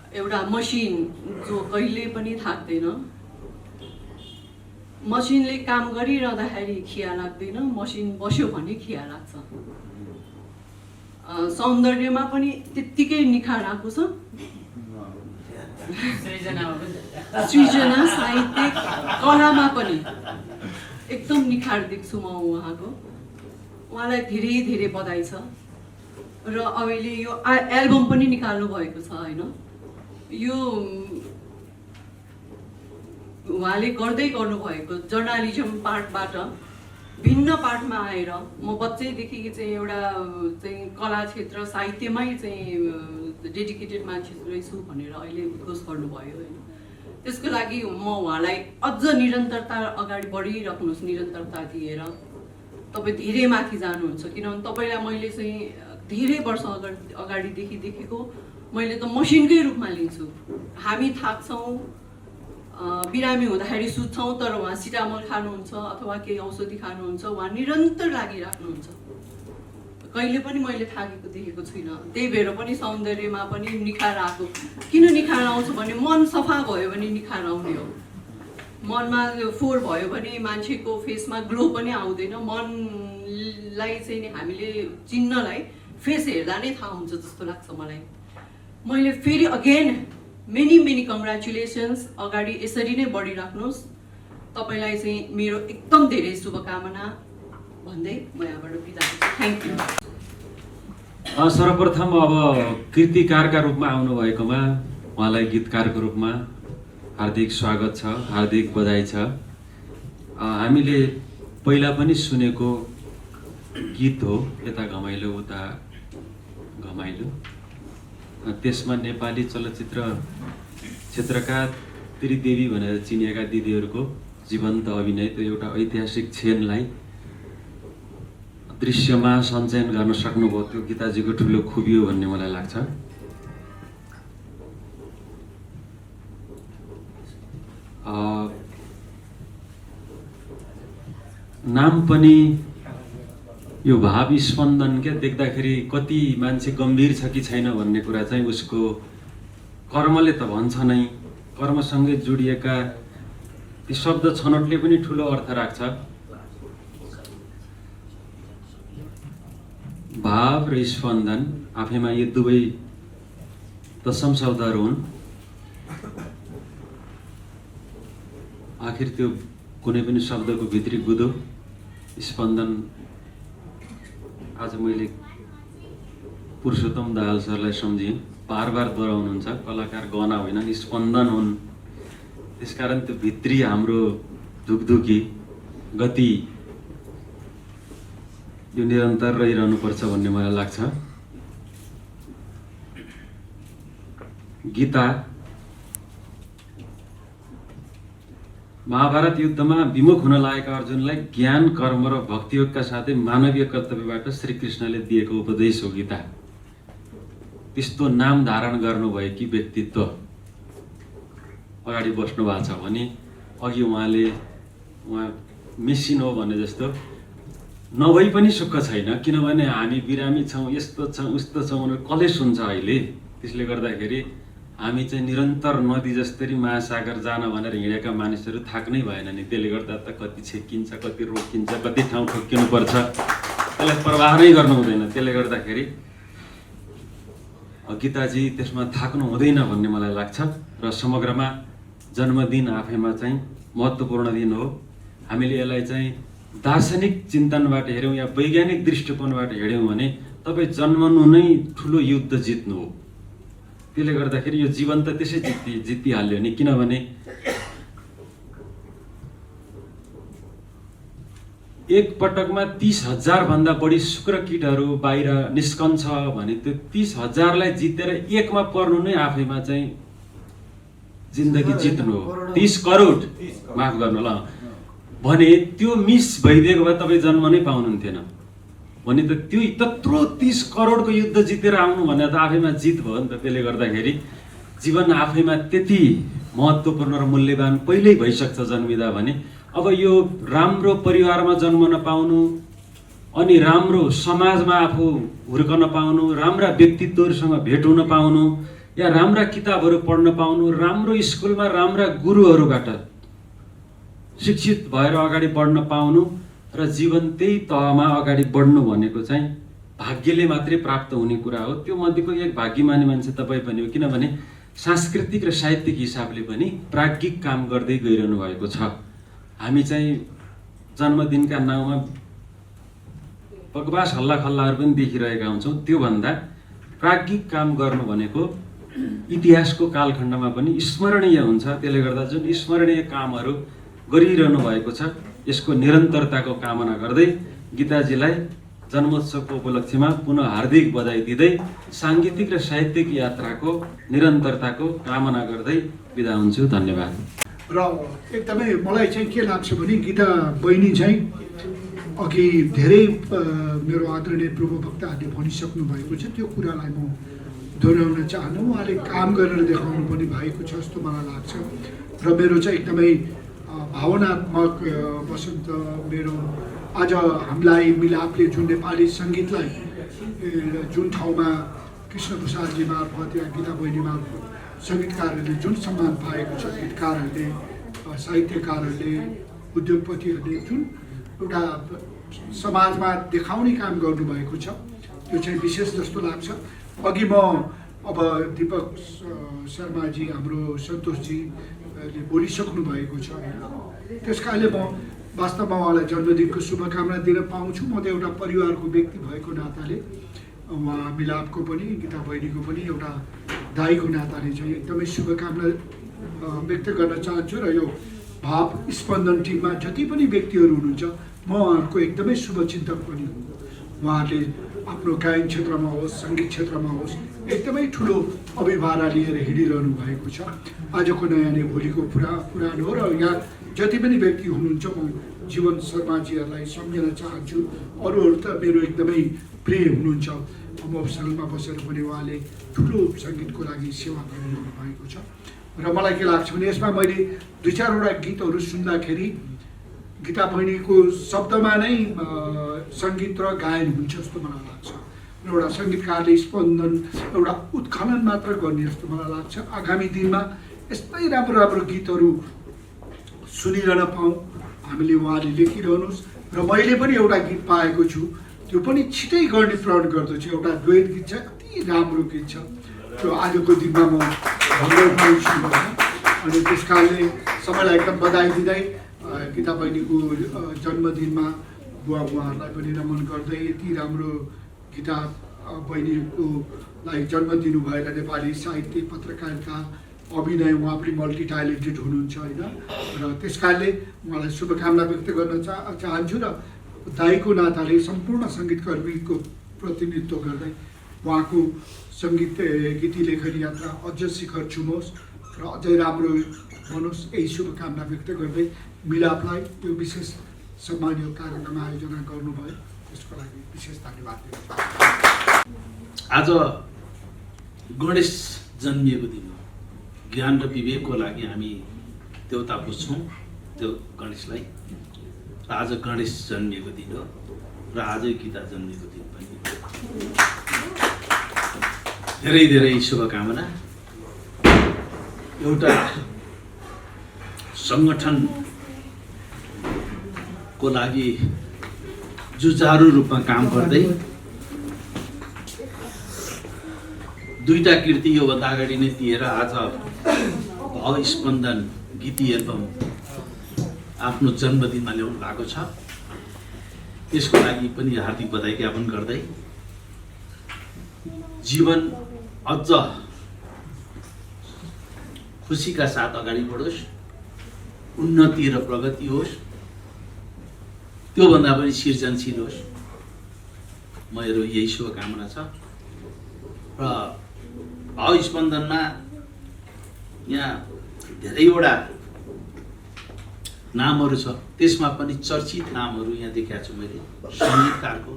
एउटा मसिन जो कहिले पनि थाक्दैन, मसिनले काम गरिरहँदाखेरि खिया लाग्दैन, मसिन बस्यो भने खिया लाग्छ। सौन्दर्यमा पनि त्यत्तिकै निखार आएको छ। सृजना, साहित्य, कलामा पनि एकदम निखार देख्छु म उहाँको। उहाँलाई धेरै धेरै बधाई छ। र अहिले यो एल्बम पनि निकाल्नु भएको छ होइन। यो उहाँले गर्दै गर्नुभएको जर्नलिजम पार्टबाट भिन्न पार्टमा आएर म बच्चैदेखि चाहिँ एउटा चाहिँ कला क्षेत्र साहित्यमै चाहिँ डेडिकेटेड मान्छे रहेछु भनेर अहिले उद्घोष गर्नुभयो होइन। त्यसको लागि म उहाँलाई अझ निरन्तरता अगाडि बढिराख्नुहोस्, निरन्तरता दिएर तपाईँ धेरै माथि जानुहुन्छ। किनभने तपाईँलाई मैले चाहिँ धेरै वर्ष अगाडिदेखि देखेको, मैले त मसिनकै रूपमा लिन्छु। हामी थाक्छौँ, बिरामी हुँदाखेरि सुत्छौँ, तर उहाँ सिटामोल खानुहुन्छ अथवा केही औषधि खानुहुन्छ, उहाँ निरन्तर लागिराख्नुहुन्छ। कहिले पनि मैले थाकेको देखेको छुइनँ। त्यही भएर पनि सौन्दर्यमा पनि निखार आएको। किन निखार आउँछ भने मन सफा भयो भने निखार आउने हो। मनमा फोहोर भयो भने मान्छेको फेसमा ग्लो पनि आउँदैन। मनलाई चाहिँ हामीले चिन्नलाई फेस हेर्दा नै थाहा हुन्छ जस्तो लाग्छ मलाई। मैले फेरि अगेन मेनी कङ्ग्रेचुलेसन्स। अगाडि यसरी नै बढिराख्नुहोस्। तपाईँलाई चाहिँ मेरो एकदम धेरै शुभकामना भन्दै म यहाँबाट बिदा हुन्छु। Thank you. सर्वप्रथम अब कृतिकारका रूपमा आउनुभएकोमा उहाँलाई गीतकारको रूपमा हार्दिक स्वागत छ, हार्दिक बधाई छ। हामीले पहिला पनि सुनेको गीत हो यता घमाइलो उता घमाइलो। त्यसमा नेपाली चलचित्र क्षेत्रका त्रिदेवी भनेर चिनिएका दिदीहरूको जीवन्त अभिनय, त्यो एउटा ऐतिहासिक क्षणलाई दृश्यमा सञ्चयन गर्न सक्नुभयो। त्यो गीताजीको ठुलो खुबी हो भन्ने मलाई लाग्छ। नाम पनि यो भाव स्पन्दन क्या, देख्दाखेरि कति मान्छे गम्भीर छ कि छैन भन्ने कुरा चाहिँ उसको कर्मले त भन्छ नै। कर्मसँगै जोडिएका ती शब्द छनौटले पनि ठुलो अर्थ राख्छ। भाव र स्पन्दन आफैमा यो दुवै तत्सम शब्दहरू हुन्। आखिर त्यो कुनै पनि शब्दको भित्री गुदो स्पन्दन। आज मैले पुरुषोत्तम दाहाल सरलाई सम्झेँ, बार बार दोहोऱ्याउनुहुन्छ, कलाकार गहना होइन स्पन्दन हुन्। त्यसकारण त्यो भित्री हाम्रो धुकधुकी गति यो निरन्तर रहिरहनुपर्छ भन्ने मलाई लाग्छ। गीता महाभारत युद्धमा विमुख हुन लागेका अर्जुनलाई ज्ञान, कर्म र भक्तियोगका साथै मानवीय कर्तव्यबाट श्रीकृष्णले दिएको उपदेश हो गीता। त्यस्तो नाम धारण गर्नुभएकी व्यक्तित्व अगाडि बस्नु भएको छ भने अघि उहाँ मेसिन हो भने जस्तो नभई पनि सुख छैन। किनभने हामी बिरामी छौँ, यस्तो छौँ उस्तो छौँ भनेर कसले सुन्छ अहिले। त्यसले गर्दाखेरि हामी चाहिँ निरन्तर नदी जस्तै महासागर जान भनेर हिँडेका मानिसहरू थाक्नै भएन नि। त्यसले गर्दा त कति छेकिन्छ, कति रोकिन्छ, कति ठाउँ ठोक्किनुपर्छ, त्यसलाई प्रवाह नै गर्नु हुँदैन। त्यसले गर्दाखेरि गीताजी त्यसमा थाक्नु हुँदैन भन्ने मलाई लाग्छ। र समग्रमा जन्मदिन आफैमा चाहिँ महत्त्वपूर्ण दिन हो। हामीले यसलाई चाहिँ दार्शनिक चिन्तनबाट हेऱ्यौँ या वैज्ञानिक दृष्टिकोणबाट हेऱ्यौँ भने तपाईँ जन्मनु नै ठुलो युद्ध जित्नु हो। त्यसले गर्दाखेरि यो जीवन त त्यसै जितिहाल्यो नि। किनभने एक पटकमा 30,000 भन्दा बढी शुक्र किटहरू बाहिर निस्कन्छ भने त्यो 30,000लाई जितेर एकमा पर्नु नै आफैमा चाहिँ जिन्दगी जित्नु हो। 30 करोड माफ गर्नु ल भने त्यो मिस भइदिएको भए तपाईँ जन्म नै पाउनुहुन्थेन भने त त्यो त्यत्रो 30 करोडको युद्ध जितेर आउनु भने त आफैमा जित भयो नि त। त्यसले गर्दाखेरि जीवन आफैमा त्यति महत्त्वपूर्ण र मूल्यवान पहिल्यै भइसक्छ जन्मिँदा भने। अब यो राम्रो परिवारमा जन्म नपाउनु, अनि राम्रो समाजमा आफू हुर्कन पाउनु, राम्रा व्यक्तित्वहरूसँग भेट हुन पाउनु, या राम्रा किताबहरू पढ्न पाउनु, राम्रो स्कुलमा राम्रा गुरुहरूबाट शिक्षित भएर अगाडि बढ्न पाउनु र जीवन त्यही तहमा अगाडि बढ्नु भनेको चाहिँ भाग्यले मात्रै प्राप्त हुने कुरा हो। त्यो मध्येको एक भाग्यमानी मान्छे तपाईँ पनि हो, किनभने सांस्कृतिक र साहित्यिक हिसाबले पनि प्राज्ञिक काम गर्दै गइरहनु भएको छ। हामी चाहिँ जन्मदिनका नाउँमा बकवास हल्लाखल्लाहरू पनि देखिरहेका हुन्छौँ। त्योभन्दा प्राज्ञिक काम गर्नु भनेको इतिहासको कालखण्डमा पनि स्मरणीय हुन्छ। त्यसले गर्दा जुन स्मरणीय कामहरू गरिरहनु भएको छ यसको निरन्तरताको कामना गर्दै गीताजीलाई जन्मोत्सवको उपलक्ष्यमा पुनः हार्दिक बधाई दिँदै साङ्गीतिक र साहित्यिक यात्राको निरन्तरताको कामना गर्दै बिदा हुन्छु। धन्यवाद। र एकदमै मलाई चाहिँ के लाग्छ भने गीता बहिनी चाहिँ अघि धेरै मेरो आदरणीय पूर्व वक्ताहरूले भनिसक्नु भएको छ, त्यो कुरालाई म दोहोऱ्याउन चाहन्छु। उहाँले काम गरेर देखाउनु पनि भएको छ जस्तो मलाई लाग्छ र मेरो चाहिँ एकदमै भावनात्मक वसन्त मेरो आज हामीलाई मिलापले जुन नेपाली सङ्गीतलाई जुन ठाउँमा कृष्ण प्रसादजी मार्फत या गीता बहिनी मार्फत सङ्गीतकारहरूले जुन सम्मान पाएको छ, गीतकारहरूले, साहित्यकारहरूले, उद्योगपतिहरूले जुन एउटा समाजमा देखाउने काम गर्नुभएको छ त्यो चाहिँ विशेष जस्तो लाग्छ। अघि म अब दीपक शर्माजी हाम्रो सन्तोषजीले बोलिसक्नु भएको छ होइन, त्यस कारणले म वास्तवमा उहाँलाई जन्मदिनको शुभकामना दिन पाउँछु। म त एउटा परिवारको व्यक्ति भएको नाताले उहाँ मिलापको पनि गीता बहिनीको पनि एउटा दाईको नाताले चाहिँ एकदमै शुभकामना व्यक्त गर्न चाहन्छु र यो भाव स्पन्दन टिममा जति पनि व्यक्तिहरू हुनुहुन्छ म उहाँहरूको एकदमै शुभचिन्तक पनि हुँ। उहाँहरूले आफ्नो गायन क्षेत्रमा होस्, सङ्गीत क्षेत्रमा होस्, एकदमै ठुलो अभिभारा लिएर हिँडिरहनु भएको छ। आजको नयाँ नै भोलिको पुरानो हो र यहाँ जति पनि व्यक्ति हुनुहुन्छ म जीवन शर्माजीहरूलाई सम्झन चाहन्छु। अरूहरू त मेरो एकदमै प्रिय हुनुहुन्छ। मफसलमा बसेर पनि उहाँले ठुलो सङ्गीतको लागि सेवा गरिरहनु भएको छ र मलाई के लाग्छ भने यसमा मैले दुई चारवटा गीतहरू सुन्दाखेरि गीता बहिनीको शब्दमा नै सङ्गीत र गायन हुन्छ जस्तो मलाई लाग्छ। एउटा सङ्गीतकारले स्पन्दन एउटा उत्खनन मात्र गर्ने जस्तो मलाई लाग्छ। आगामी दिनमा यस्तै राम्रो राम्रो गीतहरू सुनिरहन पाऊँ, हामीले उहाँले लेखिरहनुहोस् र मैले पनि एउटा गीत पाएको छु, त्यो पनि छिटै गर्ने प्रण गर्दछु। एउटा डुएट गीत छ, अति राम्रो गीत छ, त्यो आजको दिनमा म भन्न पाउँछु अनि त्यस कारणले सबैलाई एकदम बधाई दिँदै गीता बहिनीको जन्मदिनमा बुवाहरूलाई पनि नमन गर्दै यति राम्रो गीता बहिनीकोलाई जन्म दिनुभएर नेपाली साहित्य, पत्रकारिता, अभिनय उहाँ पनि मल्टी ट्यालेन्टेड हुनुहुन्छ होइन र त्यस कारणले उहाँलाई शुभकामना व्यक्त गर्न चाहन्छु र दाईको नाताले सम्पूर्ण सङ्गीतकर्मीको प्रतिनिधित्व गर्दै उहाँको सङ्गीत गीती लेखन यात्रा अझ शिखर छुमोस् र अझै राम्रो बनोस्, यही शुभकामना व्यक्त गर्दै मिलापलाई यो विशेष सम्मानीय कार्यक्रम आयोजना गर्नुभयो त्यसको लागि विशेष धन्यवाद दिन्छु। आज गणेश जन्मिएको दिन हो। ज्ञान र विवेकको लागि हामी देउता पुज्छौँ त्यो गणेशलाई र आज गणेश जन्मिएको दिन हो र आजै गीता जन्मिएको दिन पनि धेरै धेरै शुभकामना। एउटा सङ्गठनको लागि जुझारु रूपमा काम गर्दै दुईटा कृति योभन्दा अगाडि नै दिएर आज भाव स्पन्दन गीती एल्बम आफ्नो जन्मदिनमा ल्याउनु भएको छ। यसको लागि पनि हार्दिक बधाई ज्ञापन गर्दै जीवन अझ खुसीका साथ अगाडि बढोस्, उन्नति र प्रगति होस्, त्योभन्दा पनि सृजनशील होस्, मेरो यही शुभकामना छ। र भाव स्पन्दनमा यहाँ धेरैवटा नामहरू छ, त्यसमा पनि चर्चित नामहरू यहाँ देखाएको छु मैले। सङ्गीतकारको,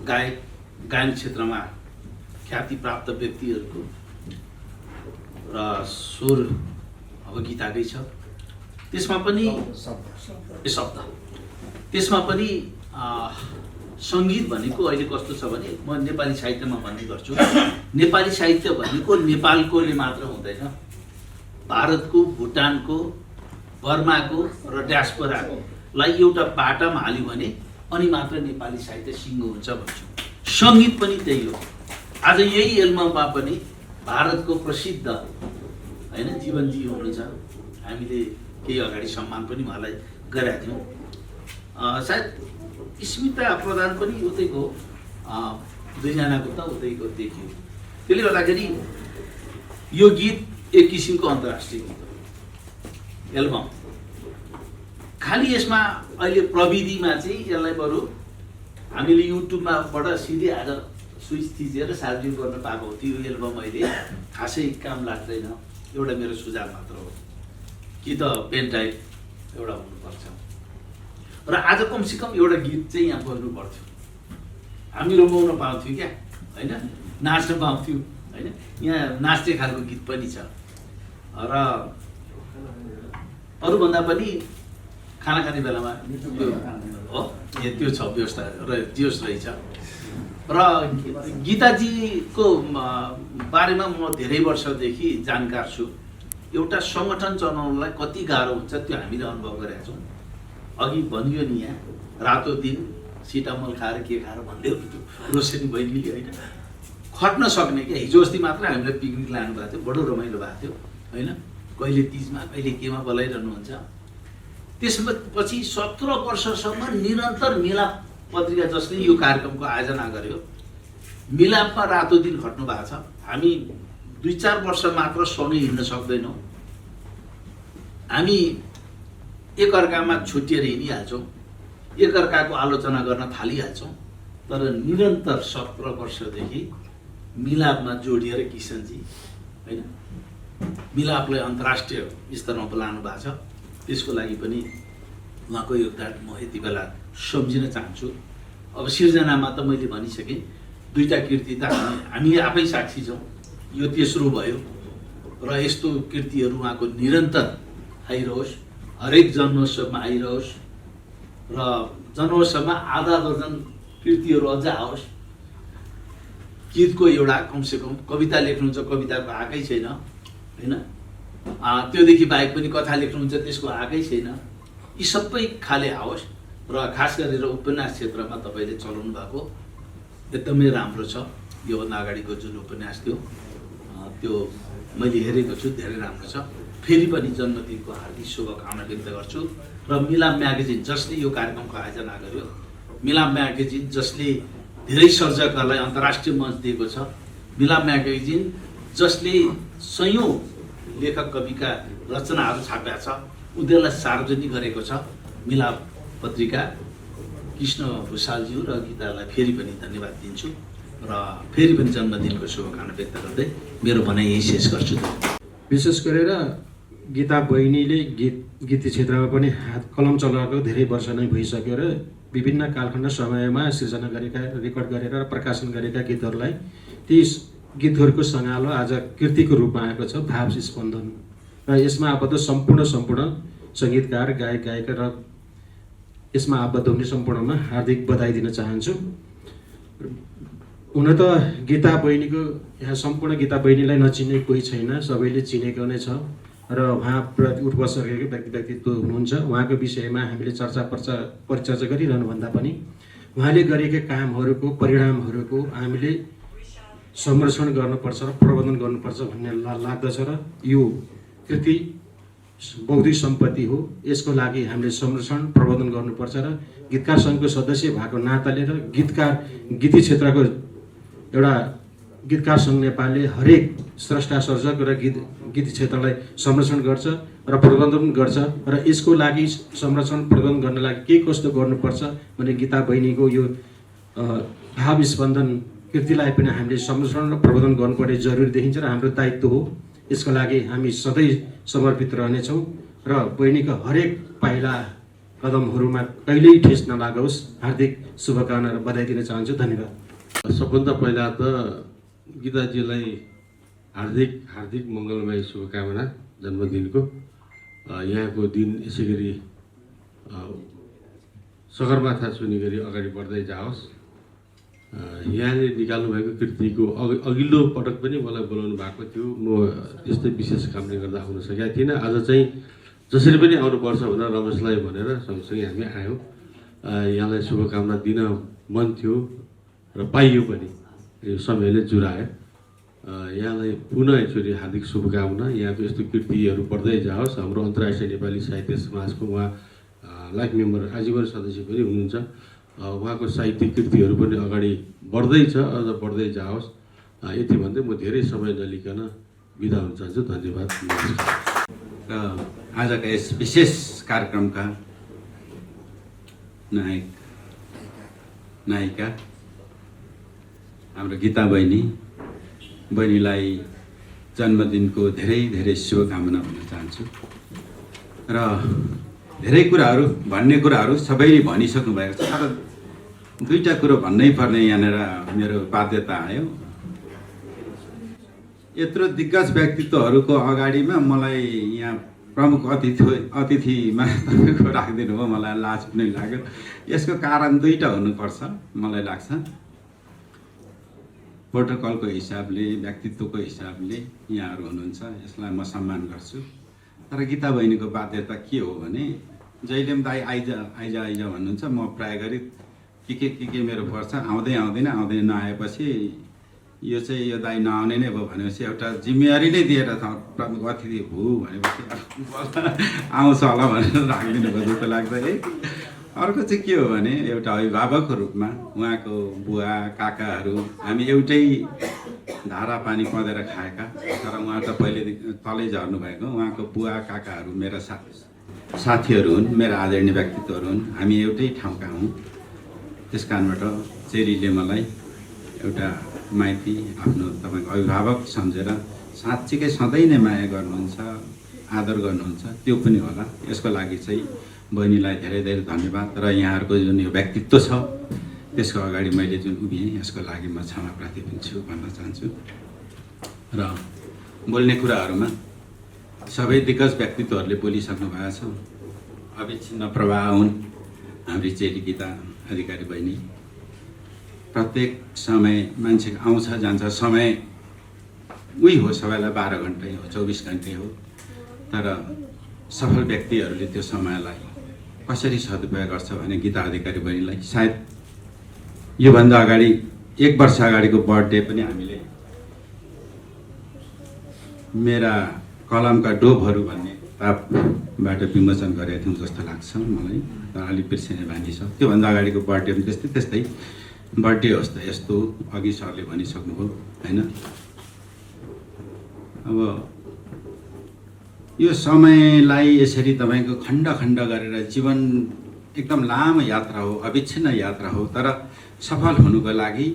गायन क्षेत्रमा ख्याति प्राप्त व्यक्तिहरूको र स्वर अब गीताकै छ, त्यसमा पनि शब्द, त्यसमा पनि सङ्गीत भनेको अहिले कस्तो छ भने म नेपाली साहित्यमा भन्ने गर्छु, नेपाली साहित्य भनेको नेपालकोले मात्र हुँदैन, भारतको, भुटानको, बर्माको र डायस्पोराकोलाई एउटा बाटामा हाल्यो भने अनि मात्र नेपाली साहित्य सिङ्गो हुन्छ भन्छु। सङ्गीत पनि त्यही हो। आज यही एल्बममा पनि भारतको प्रसिद्ध होइन जीवनजी हुनुहुन्छ, हामीले केही अगाडि सम्मान पनि उहाँलाई गरेका थियौँ। सायद स्मिता प्रधान पनि उतैको, दुईजनाको त उतैको देखियो। त्यसले गर्दाखेरि यो गीत एक किसिमको अन्तर्राष्ट्रिय गीत हो, एल्बम। खालि यसमा अहिले प्रविधिमा चाहिँ यसलाई बरु हामीले युट्युबमाबाट सिधै आज स्विच थिचेर सार्वजनिक गर्न पाएको हो। त्यो एल्बम अहिले खासै काम लाग्दैन, एउटा मेरो सुझाव मात्र हो कि त पेन ड्राइभ एउटा हुनुपर्छ र आज कमसेकम एउटा गीत चाहिँ यहाँ बज्नु पर्थ्यो, हामी रमाउन पाउँथ्यौँ क्या, होइन, नाच्न पाउँथ्यौँ, होइन। यहाँ नाच्ने खालको गीत पनि छ र अरूभन्दा पनि खाना खाने बेलामा हो त्यो छ व्यवस्था र जोस् रहेछ। र गीताजीको बारेमा म धेरै वर्षदेखि जानकार छु। एउटा सङ्गठन चलाउनलाई कति गाह्रो हुन्छ त्यो हामीले अनुभव गरेका छौँ। अघि भनियो नि यहाँ रातो दिन सिटामल खाएर के खाएर भन्दै रोशनी बहिनीले, होइन, खट्न सक्ने क्या। हिजो अस्ति मात्र हामीलाई पिकनिक लानुभएको थियो, बडो रमाइलो भएको थियो, होइन। कहिले तिजमा कहिले केमा बोलाइरहनुहुन्छ। त्यसपछि 17 वर्षसम्म निरन्तर मिलाप पत्रिका जसले यो कार्यक्रमको आयोजना गर्यो, मिलापमा रातो दिन खट्नु भएको छ। हामी 2-4 वर्ष मात्र सँगै हिँड्न सक्दैनौँ, हामी एकअर्कामा छुट्टिएर हिँडिहाल्छौँ, एकअर्काको आलोचना गर्न थालिहाल्छौँ। तर निरन्तर 17 वर्षदेखि मिलापमा जोडिएर किसनजी, होइन, मिलापलाई अन्तर्राष्ट्रिय स्तरमा बोलाउनु भएको छ। त्यसको लागि पनि उहाँको योगदान म यति बेला सम्झिन चाहन्छु। अब सिर्जनामा त मैले भनिसकेँ, 2टा कृति त हामी आफै साक्षी छौँ, यो तेस्रो भयो र यस्तो कृतिहरू उहाँको निरन्तर आइरहोस्, हरेक जन्मोत्सवमा आइरहोस् र जन्मोत्सवमा आधा दर्जन कृतिहरू अझ आओस्। गीतको एउटा कमसेकम कविता लेख्नुहुन्छ, कविताको आएकै छैन, होइन, त्योदेखि बाहेक पनि कथा लेख्नुहुन्छ, त्यसको आएकै छैन। यी सबै खाले आओस् र खास गरेर उपन्यास क्षेत्रमा तपाईँले चलाउनु भएको एकदमै राम्रो छ। योभन्दा अगाडिको जुन उपन्यास थियो त्यो मैले हेरेको छु, धेरै राम्रो छ। फेरि पनि जन्मदिनको हार्दिक शुभकामना व्यक्त गर्छु। र मिलाप म्यागजिन जसले यो कार्यक्रमको आयोजना गर्यो, मिलाप म्यागजिन जसले धेरै सर्जकहरूलाई अन्तर्राष्ट्रिय मञ्च दिएको छ, मिलाप म्यागजिन जसले सयौँ लेखक कविका रचनाहरू छापेका छ, उनीहरूलाई सार्वजनिक गरेको छ। मिलाप पत्रिका, कृष्ण भुषालज्यू र गीतालाई फेरि पनि धन्यवाद दिन्छु र फेरि पनि जन्मदिनको शुभकामना व्यक्त गर्दै मेरो भनाइ यही शेष गर्छु। विशेष गरेर गीता बहिनीले गीत क्षेत्रमा पनि हात कलम चलाएको धेरै वर्ष नै भइसक्यो र विभिन्न कालखण्ड समयमा सिर्जना गरेका, रेकर्ड गरेर प्रकाशन गरेका गीतहरूलाई, ती गीतहरूको सङ्गालो आज कृतिको रूपमा आएको छ, भाव स्पन्दन। र यसमा आबद्ध सम्पूर्ण सङ्गीतकार, गायक गायिका र यसमा आबद्ध हुने सम्पूर्णमा हार्दिक बधाई दिन चाहन्छु। हुन त गीता बहिनीको यहाँ सम्पूर्ण गीता बहिनीलाई नचिन्ने कोही छैन, सबैले चिनेको नै छ र उहाँप्रति उत्कर्षको व्यक्तित्व हुनुहुन्छ। उहाँको विषयमा हामीले परिचर्चा गरिरहनुभन्दा पनि उहाँले गरेका कामहरूको परिणामहरूको हामीले संरक्षण गर्नुपर्छ र प्रबन्धन गर्नुपर्छ भन्ने लाग्दछ र यो कृति बौद्धिक सम्पत्ति हो, यसको लागि हामीले संरक्षण प्रबन्धन गर्नुपर्छ र गीतकार सङ्घको सदस्य भएको नाताले र गीती क्षेत्रको एउटा गीतकार सङ्घ नेपालले हरेक स्रष्टा सर्जक र गीत क्षेत्रलाई संरक्षण गर्छ र प्रबन्धन गर्छ र यसको लागि संरक्षण प्रबन्धन गर्न लागि के कस्तो गर्नुपर्छ भने गीता बहिनीको यो भाव स्पन्दन कृतिलाई पनि हामीले संरक्षण र प्रबन्धन गर्नुपर्ने जरुरी देखिन्छ र हाम्रो दायित्व हो। यसको लागि हामी सधैँ समर्पित रहनेछौँ र बहिनीको हरेक पाइला कदमहरूमा कहिल्यै ठेस नलागोस्। हार्दिक शुभकामना र बधाई दिन चाहन्छु। धन्यवाद। सबभन्दा पहिला त गीताजीलाई हार्दिक मङ्गलमय शुभकामना जन्मदिनको। यहाँको दिन यसै गरी सगरमाथा छुने गरी अगाडि बढ्दै जाओस्। यहाँले निकाल्नुभएको कृतिको अघिल्लो पटक पनि मलाई बोलाउनु भएको थियो, म त्यस्तै विशेष कामले गर्दा आउन सकेको थिइनँ। आज चाहिँ जसरी पनि आउनुपर्छ भनेर रमेशलाई भनेर सँगसँगै हामी आयौँ। यहाँलाई शुभकामना दिन मन थियो र पाइयो पनि, यो समयले जुरायो। यहाँलाई पुनः एकचोटि हार्दिक शुभकामना। यहाँको यस्तो कृतिहरू बढ्दै जाओस्। हाम्रो अन्तर्राष्ट्रिय नेपाली साहित्य समाजको उहाँ लाइफ मेम्बर आजीवन सदस्य पनि हुनुहुन्छ। उहाँको साहित्यिक कृतिहरू पनि अगाडि बढ्दैछ, अझ बढ्दै जाओस्। यति भन्दै म धेरै समय नलिकन बिदा हुन चाहन्छु। धन्यवाद। र आजका यस विशेष कार्यक्रमका नायक नायिका हाम्रो गीता बहिनीलाई जन्मदिनको धेरै धेरै शुभकामना भन्न चाहन्छु। र धेरै कुराहरू भन्ने कुराहरू सबैले भनिसक्नु भएको छ, तर दुईटा कुरो भन्नै पर्ने यहाँनिर मेरो बाध्यता आयो। यत्रो दिग्गज व्यक्तित्वहरूको अगाडिमा मलाई यहाँ प्रमुख अतिथिमा तपाईँको राखिदिनु भयो, मलाई लाज पनि लाग्यो। यसको कारण दुईटा हुनुपर्छ मलाई लाग्छ। प्रोटोकलको हिसाबले, व्यक्तित्वको हिसाबले यहाँहरू हुनुहुन्छ, यसलाई म सम्मान गर्छु। तर गीता बहिनीको बाध्यता के हो भने जहिले पनि दाइ आइजा भन्नुहुन्छ। म प्राय गरी के मेरो पर्छ, आउँदैन नआएपछि यो चाहिँ यो दाइ नआउने नै भयो भनेपछि एउटा जिम्मेवारी नै दिएर प्रमुख अतिथि भू भनेपछि आउँछ होला भनेर राखिदिनु भयो जस्तो लाग्छ है। अर्को चाहिँ के हो भने एउटा अभिभावकको रूपमा उहाँको बुवा काकाहरू हामी एउटै धारा पानी पँधेर खाएका, तर उहाँ त पहिलेदेखि तलै झर्नु भएको। उहाँको बुवा काकाहरू मेरा साथीहरू हुन्, मेरा आदरणीय व्यक्तित्वहरू हुन्। हामी एउटै ठाउँका हौँ। त्यस कारणबाट चेरीले मलाई एउटा माइती आफ्नो तपाईँको अभिभावक सम्झेर साँच्चीकै सधैँ नै माया गर्नुहुन्छ, आदर गर्नुहुन्छ। त्यो पनि होला। यसको लागि चाहिँ बहिनीलाई धेरै धेरै धन्यवाद। र यहाँहरूको जुन यो व्यक्तित्व छ त्यसको अगाडि मैले जुन उभिएँ यसको लागि म क्षमा प्रार्थी हुन्छु भन्न चाहन्छु। र बोल्ने कुराहरूमा सबै दिग्गज व्यक्तित्वहरूले बोलिसक्नु भएको छ। अविच्छिन्न प्रवाह हुन् हाम्री चेली गीता अधिकारी बहिनी। प्रत्येक समय मान्छे आउँछ जान्छ, समय उही हो, सबैलाई 12 घन्टै हो, 24 घन्टै हो। तर सफल व्यक्तिहरूले त्यो समयलाई कसरी सदुपयोग गर्छ भने गीता अधिकारी बहिनीलाई सायद योभन्दा अगाडि 1 वर्ष अगाडिको बर्थडे पनि हामीले मेरा कलमका डोबहरू भन्ने किताबबाट विमोचन गरेका थियौँ जस्तो लाग्छ मलाई। तर अलिक बिर्सिने बानी छ। त्योभन्दा अगाडिको बर्थडे पनि त्यस्तै बर्थडे होस् त यस्तो अघि सरले भनिसक्नुभयो होइन। अब यो समयलाई यसरी तपाईँको खण्ड खण्ड गरेर जीवन एकदम लामो यात्रा हो, अविच्छिन्न यात्रा हो। तर सफल हुनुको लागि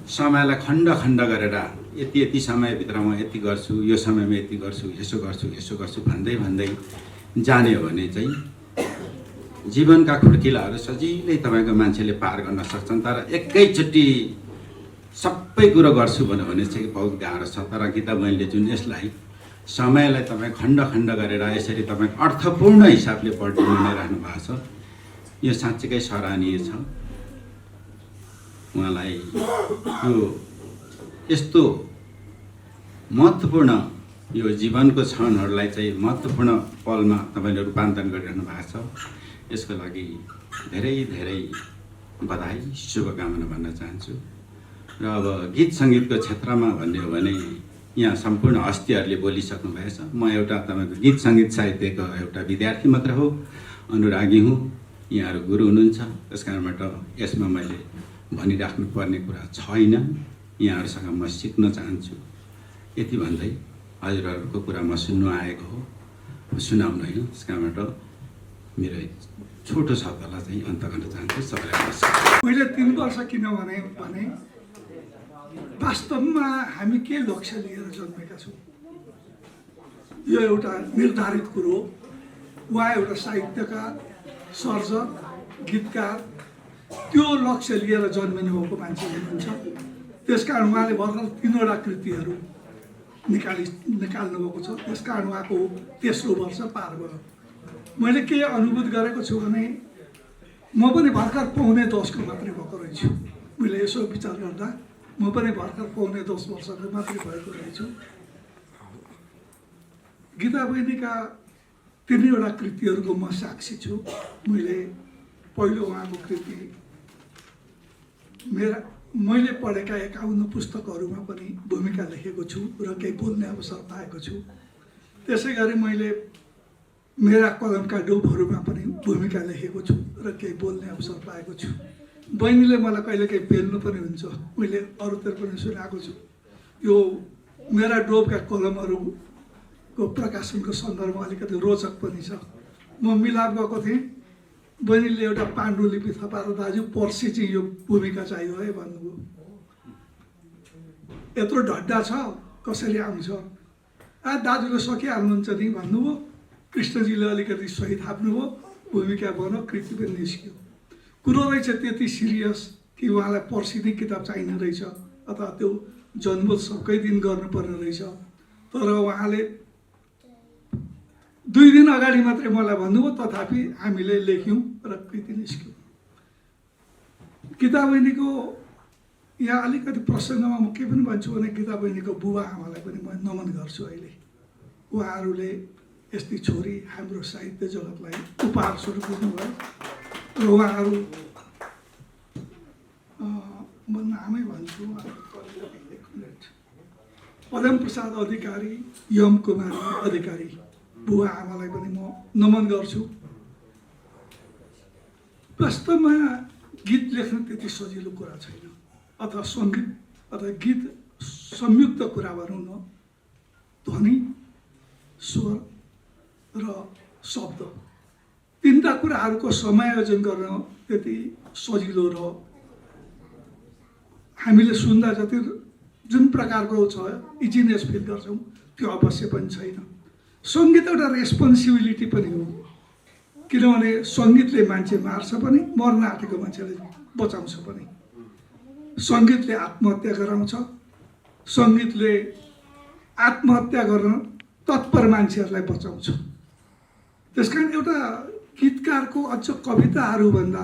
समयलाई खण्ड खण्ड गरेर यति समयभित्र म यति गर्छु, यो समयमा यति गर्छु, यसो गर्छु भन्दै जाने हो भने चाहिँ जीवनका खुड्किलाहरू सजिलै तपाईँको मान्छेले पार गर्न सक्छन्। तर एकैचोटि सबै कुरो गर्छु भन्यो भने चाहिँ बहुत गाह्रो छ। तर गीता बहिनीले जुन यसलाई समयलाई तपाईँ खण्ड खण्ड गरेर यसरी तपाईँको अर्थपूर्ण हिसाबले बर्थडे मनाइराख्नु भएको छ, यो साँच्चीकै सराहनीय छ। उहाँलाई यो यस्तो महत्त्वपूर्ण यो जीवनको क्षणहरूलाई चाहिँ महत्त्वपूर्ण पलमा तपाईँले रूपान्तरण गरिरहनु भएको छ। यसको लागि धेरै धेरै बधाई शुभकामना भन्न चाहन्छु। र अब गीत सङ्गीतको क्षेत्रमा भन्ने हो भने यहाँ सम्पूर्ण हस्तीहरूले बोलिसक्नु भएछ। म एउटा तपाईँको गीत सङ्गीत साहित्यको एउटा विद्यार्थी मात्र हो, अनुरागी हुँ। यहाँहरू गुरु हुनुहुन्छ। त्यस कारणबाट यसमा मैले भनिराख्नु पर्ने कुरा छैन। यहाँहरूसँग म सिक्न चाहन्छु। यति भन्दै हजुरहरूको कुरा म सुन्नु आएको हो, सुनाउनु होइन। त्यस कारणबाट मेरो छोटो शब्दलाई चाहिँ अन्त गर्न चाहन्छु। सबैलाई मैले 3 वर्ष किन भने वास्तवमा हामी के लक्ष्य लिएर जन्मेका छौँ यो एउटा निर्धारित कुरो हो। उहाँ एउटा साहित्यकार, सर्जक, गीतकार, त्यो लक्ष्य लिएर जन्मिनु भएको मान्छे हुनुहुन्छ। त्यसकारण उहाँले भर्खर 3वटा कृतिहरू निकाल्नु भएको छ। त्यसकारण उहाँको तेस्रो वर्ष पार भयो। मैले के अनुभूत गरेको छु भने म पनि भर्खर पौने 10को मात्रै भएको रहेछु। मैले यसो विचार गर्दा म पनि भर्खर पौने 10 वर्षको मात्रै भएको रहेछु। गीता बहिनीका तिनवटा कृतिहरूको म साक्षी छु। मैले पहिलो उहाँको कृति मैले पढेका 51 पुस्तकहरूमा पनि भूमिका लेखेको छु र केही बोल्ने अवसर पाएको छु। त्यसै गरी मैले मेरा कलमका डोबहरूमा पनि भूमिका लेखेको छु र केही बोल्ने अवसर पाएको छु। बहिनीले मलाई कहिलेकाहीँ पेल्नु पनि हुन्छ, मैले अरूतिर पनि सुनाएको छु। यो मेरा डोबका कलमहरूको प्रकाशनको सन्दर्भमा अलिकति रोचक पनि छ। म मिलाप गएको थिएँ, बहिनीले एउटा पाण्डुलिपि थपाएर दाजु पर्सि चाहिँ यो भूमिका चाहियो है भन्नुभयो। यत्रो ढड्डा छ कसरी आउँछ? दाजुले सकिहाल्नुहुन्छ नि भन्नुभयो। कृष्णजीले अलिकति सही थाप्नुभयो, भूमिका बन्यो, कृति पनि निस्क्यो। कुरो रहेछ त्यति सिरियस कि उहाँलाई पर्सि नै किताब चाहिने रहेछ अथवा त्यो जन्मोत्सवकै दिन गर्नुपर्ने रहेछ। तर उहाँले 2 दिन अगाडि मात्रै मलाई भन्नुभयो, तथापि हामीले लेख्यौँ र कृति निस्क्यौँ। गीता बहिनीको यहाँ अलिकति प्रसङ्गमा म के पनि भन्छु भने गीता बहिनीको बुबा आमालाई पनि म नमन गर्छु। अहिले उहाँहरूले यस्तै छोरी हाम्रो साहित्य जगतलाई उपहार स्वरूप दिनुभयो र उहाँहरू म नामै भन्छु, पदम प्रसाद अधिकारी, यम कुमारी अधिकारी बुबा आमालाई पनि म नमन गर्छु। वास्तवमा गीत लेख्न त्यति सजिलो कुरा छैन, अथवा सङ्गीत अथवा गीत संयुक्त कुरा भनौँ न। ध्वनि, स्वर र शब्द, तिनवटा कुराहरूको समायोजन गर्न त्यति सजिलो र हामीले सुन्दा जति जुन प्रकारको छ इजिनेस फिल गर्छौँ त्यो अवश्य पनि छैन। सङ्गीत एउटा रेस्पोन्सिबिलिटी पनि हो, किनभने सङ्गीतले मान्छे मार्छ पनि, मर्न आँटेको मान्छेले बचाउँछ पनि। सङ्गीतले आत्महत्या गराउँछ, सङ्गीतले आत्महत्या गर्न तत्पर मान्छेहरूलाई बचाउँछ। त्यस कारण एउटा गीतकारको अझ कविताहरूभन्दा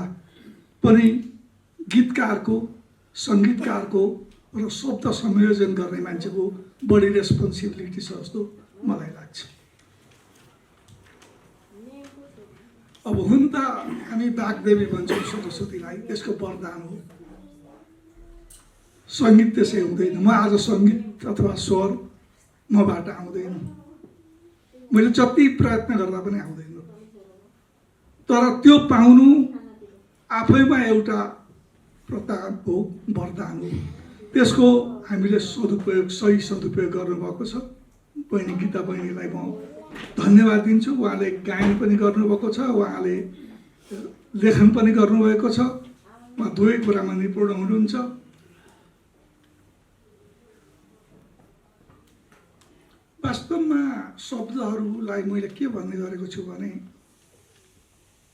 पनि गीतकारको, सङ्गीतकारको र शब्द संयोजन गर्ने मान्छेको बढी रेस्पोन्सिबिलिटी छ जस्तो मलाई लाग्छ। अब हुन त हामी बागदेवी भन्छौँ सरस्वतीलाई, त्यसको वरदान हो। सङ्गीत त्यसै हुँदैन। म आज सङ्गीत अथवा स्वर मबाट आउँदैन, मैले जति प्रयत्न गर्दा पनि आउँदैन। तर त्यो पाउनु आफैमा एउटा प्रताप हो, वरदान हो। त्यसको हामीले सही सदुपयोग गर्नुभएको छ। बहिनी गीता बहिनीलाई म धन्यवाद दिन्छु। उहाँले गायन पनि गर्नुभएको छ, उहाँले लेखन पनि गर्नुभएको छ, उहाँ दुवै कुरामा निपुण हुनुहुन्छ। वास्तवमा शब्दहरूलाई मैले के भन्ने गरेको छु भने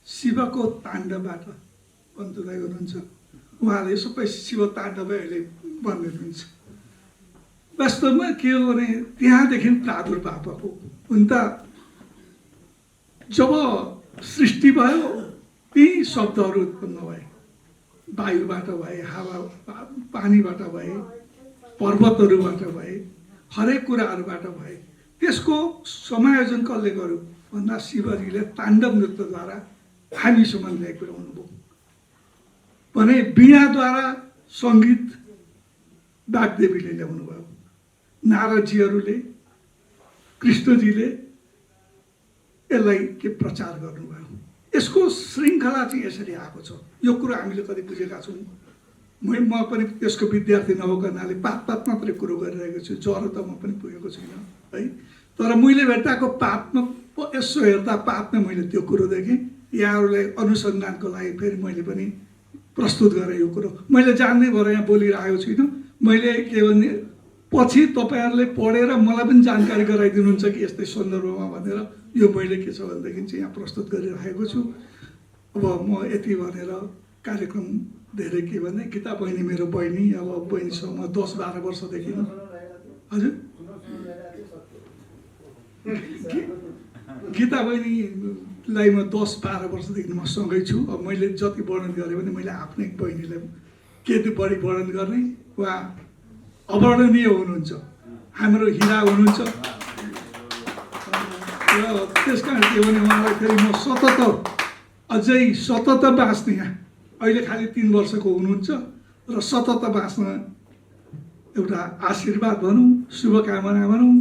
शिवको ताण्डवबाट बन्धुदाइ हुनुहुन्छ, उहाँले सबै शिव ताण्डवै अहिले बनिनुहुन्छ। वास्तवमा के हो भने त्यहाँदेखि प्रादुर्भाव भएको हुन त जब सृष्टि भयो त्यही शब्दहरू उत्पन्न भए, वायुबाट भए, हावा पानीबाट भए, पर्वतहरूबाट भए, हरेक कुराहरूबाट भए। त्यसको समायोजन कसले गर्यो भन्दा शिवजीले ताण्डव नृत्यद्वारा हामीसम्म ल्याइ पुर्याउनु भयो भने वीणाद्वारा सङ्गीत बागदेवीले ल्याउनु भयो, नारदजीहरूले, कृष्णजीले यसलाई के प्रचार गर्नुभयो। यसको श्रृङ्खला चाहिँ यसरी आएको छ। यो कुरो हामीले कति बुझेका छौँ। म पनि त्यसको विद्यार्थी नभएको हुनाले पात मात्रै कुरो गरिरहेको छु, जरो त म पनि पुगेको छुइनँ है। तर मैले भेट्टाको पातमा यसो हेर्दा पातमा मैले त्यो कुरो देखेँ। यहाँहरूलाई अनुसन्धानको लागि फेरि मैले पनि प्रस्तुत गरेँ यो कुरो। मैले जान्ने भएर यहाँ बोलिरहेको छुइनँ। मैले के भने पछि तपाईँहरूले पढेर मलाई पनि जानकारी गराइदिनुहुन्छ कि यस्तै सन्दर्भमा भनेर यो मैले के छ भनेदेखि चाहिँ यहाँ प्रस्तुत गरिरहेको छु। अब म यति भनेर कार्यक्रम धेरै के भने गीता बहिनी मेरो बहिनी, अब बहिनीसँग म 10-12 वर्षदेखि हजुर गीता बहिनीलाई म 10-12 वर्षदेखि म सँगै छु। अब मैले जति वर्णन गरेँ भने मैले आफ्नै बहिनीलाई के बढी वर्णन गर्ने, उहाँ अवर्णनीय हुनुहुन्छ, हाम्रो हिरा हुनुहुन्छ। र त्यस कारण के भने उहाँलाई फेरि म सतत अझै सतत बाँच्ने यहाँ अहिले खालि 3 वर्षको हुनुहुन्छ र सतत बाँच्न एउटा आशीर्वाद भनौँ शुभकामना भनौँ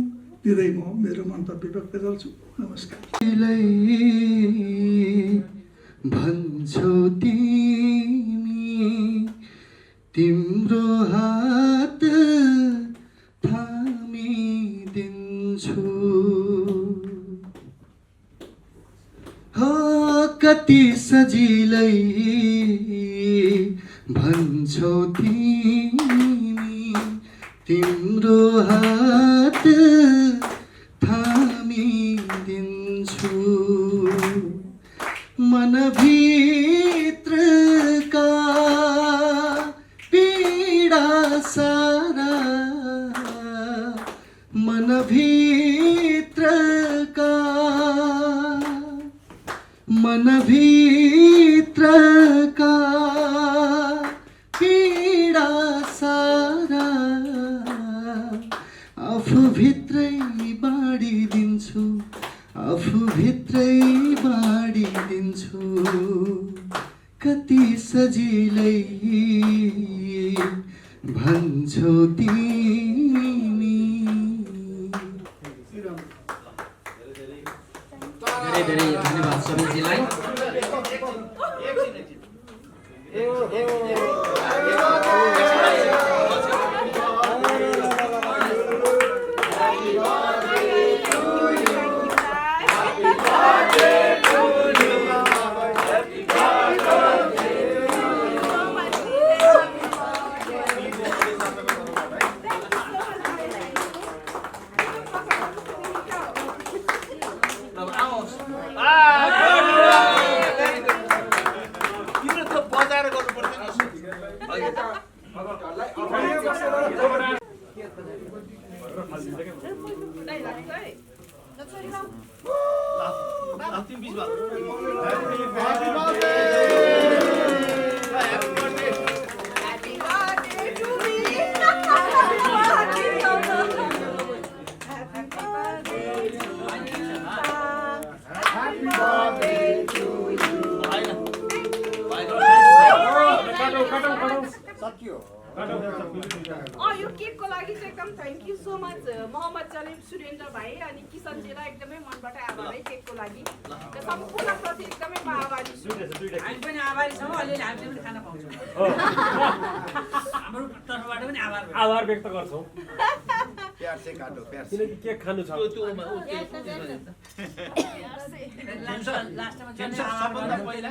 दिँदै म मेरो मन्तव्य व्यक्त गर्छु। नमस्कार। भन्छौ तिमी तिम्रो हात थामिदिन्छु हो कति सजिलै भन्छौ तिमी तिम्रो हात थामिदिन्छु मनभित्रका पीडा सारा मनभित्रका पीडा सारा आफूभित्रै बाँडिदिन्छु आफूभित्रै बाँडिदिन्छु कति सजिलै भन्छौ तिमी। धेरै धेरै धन्यवाद समीरजीलाई। यो केकको लागि चाहिँ एकदम thank you so much Mohammad Jalim Surendra भाइ अनि किसनजीलाई एकदमै मनबाट आभार है केकको लागि र सम्पूर्णप्रति एकदमै म आभारी छु। हामी पनि आभारी छौँ अलिअलि हामीले पनि खान पाउँछौँ हाम्रो तर्फबाट पनि आभार व्यक्त गर्छौँ प्यार से काटो प्यार से किनकि केक खानु छ लास्टमा सबभन्दा पहिला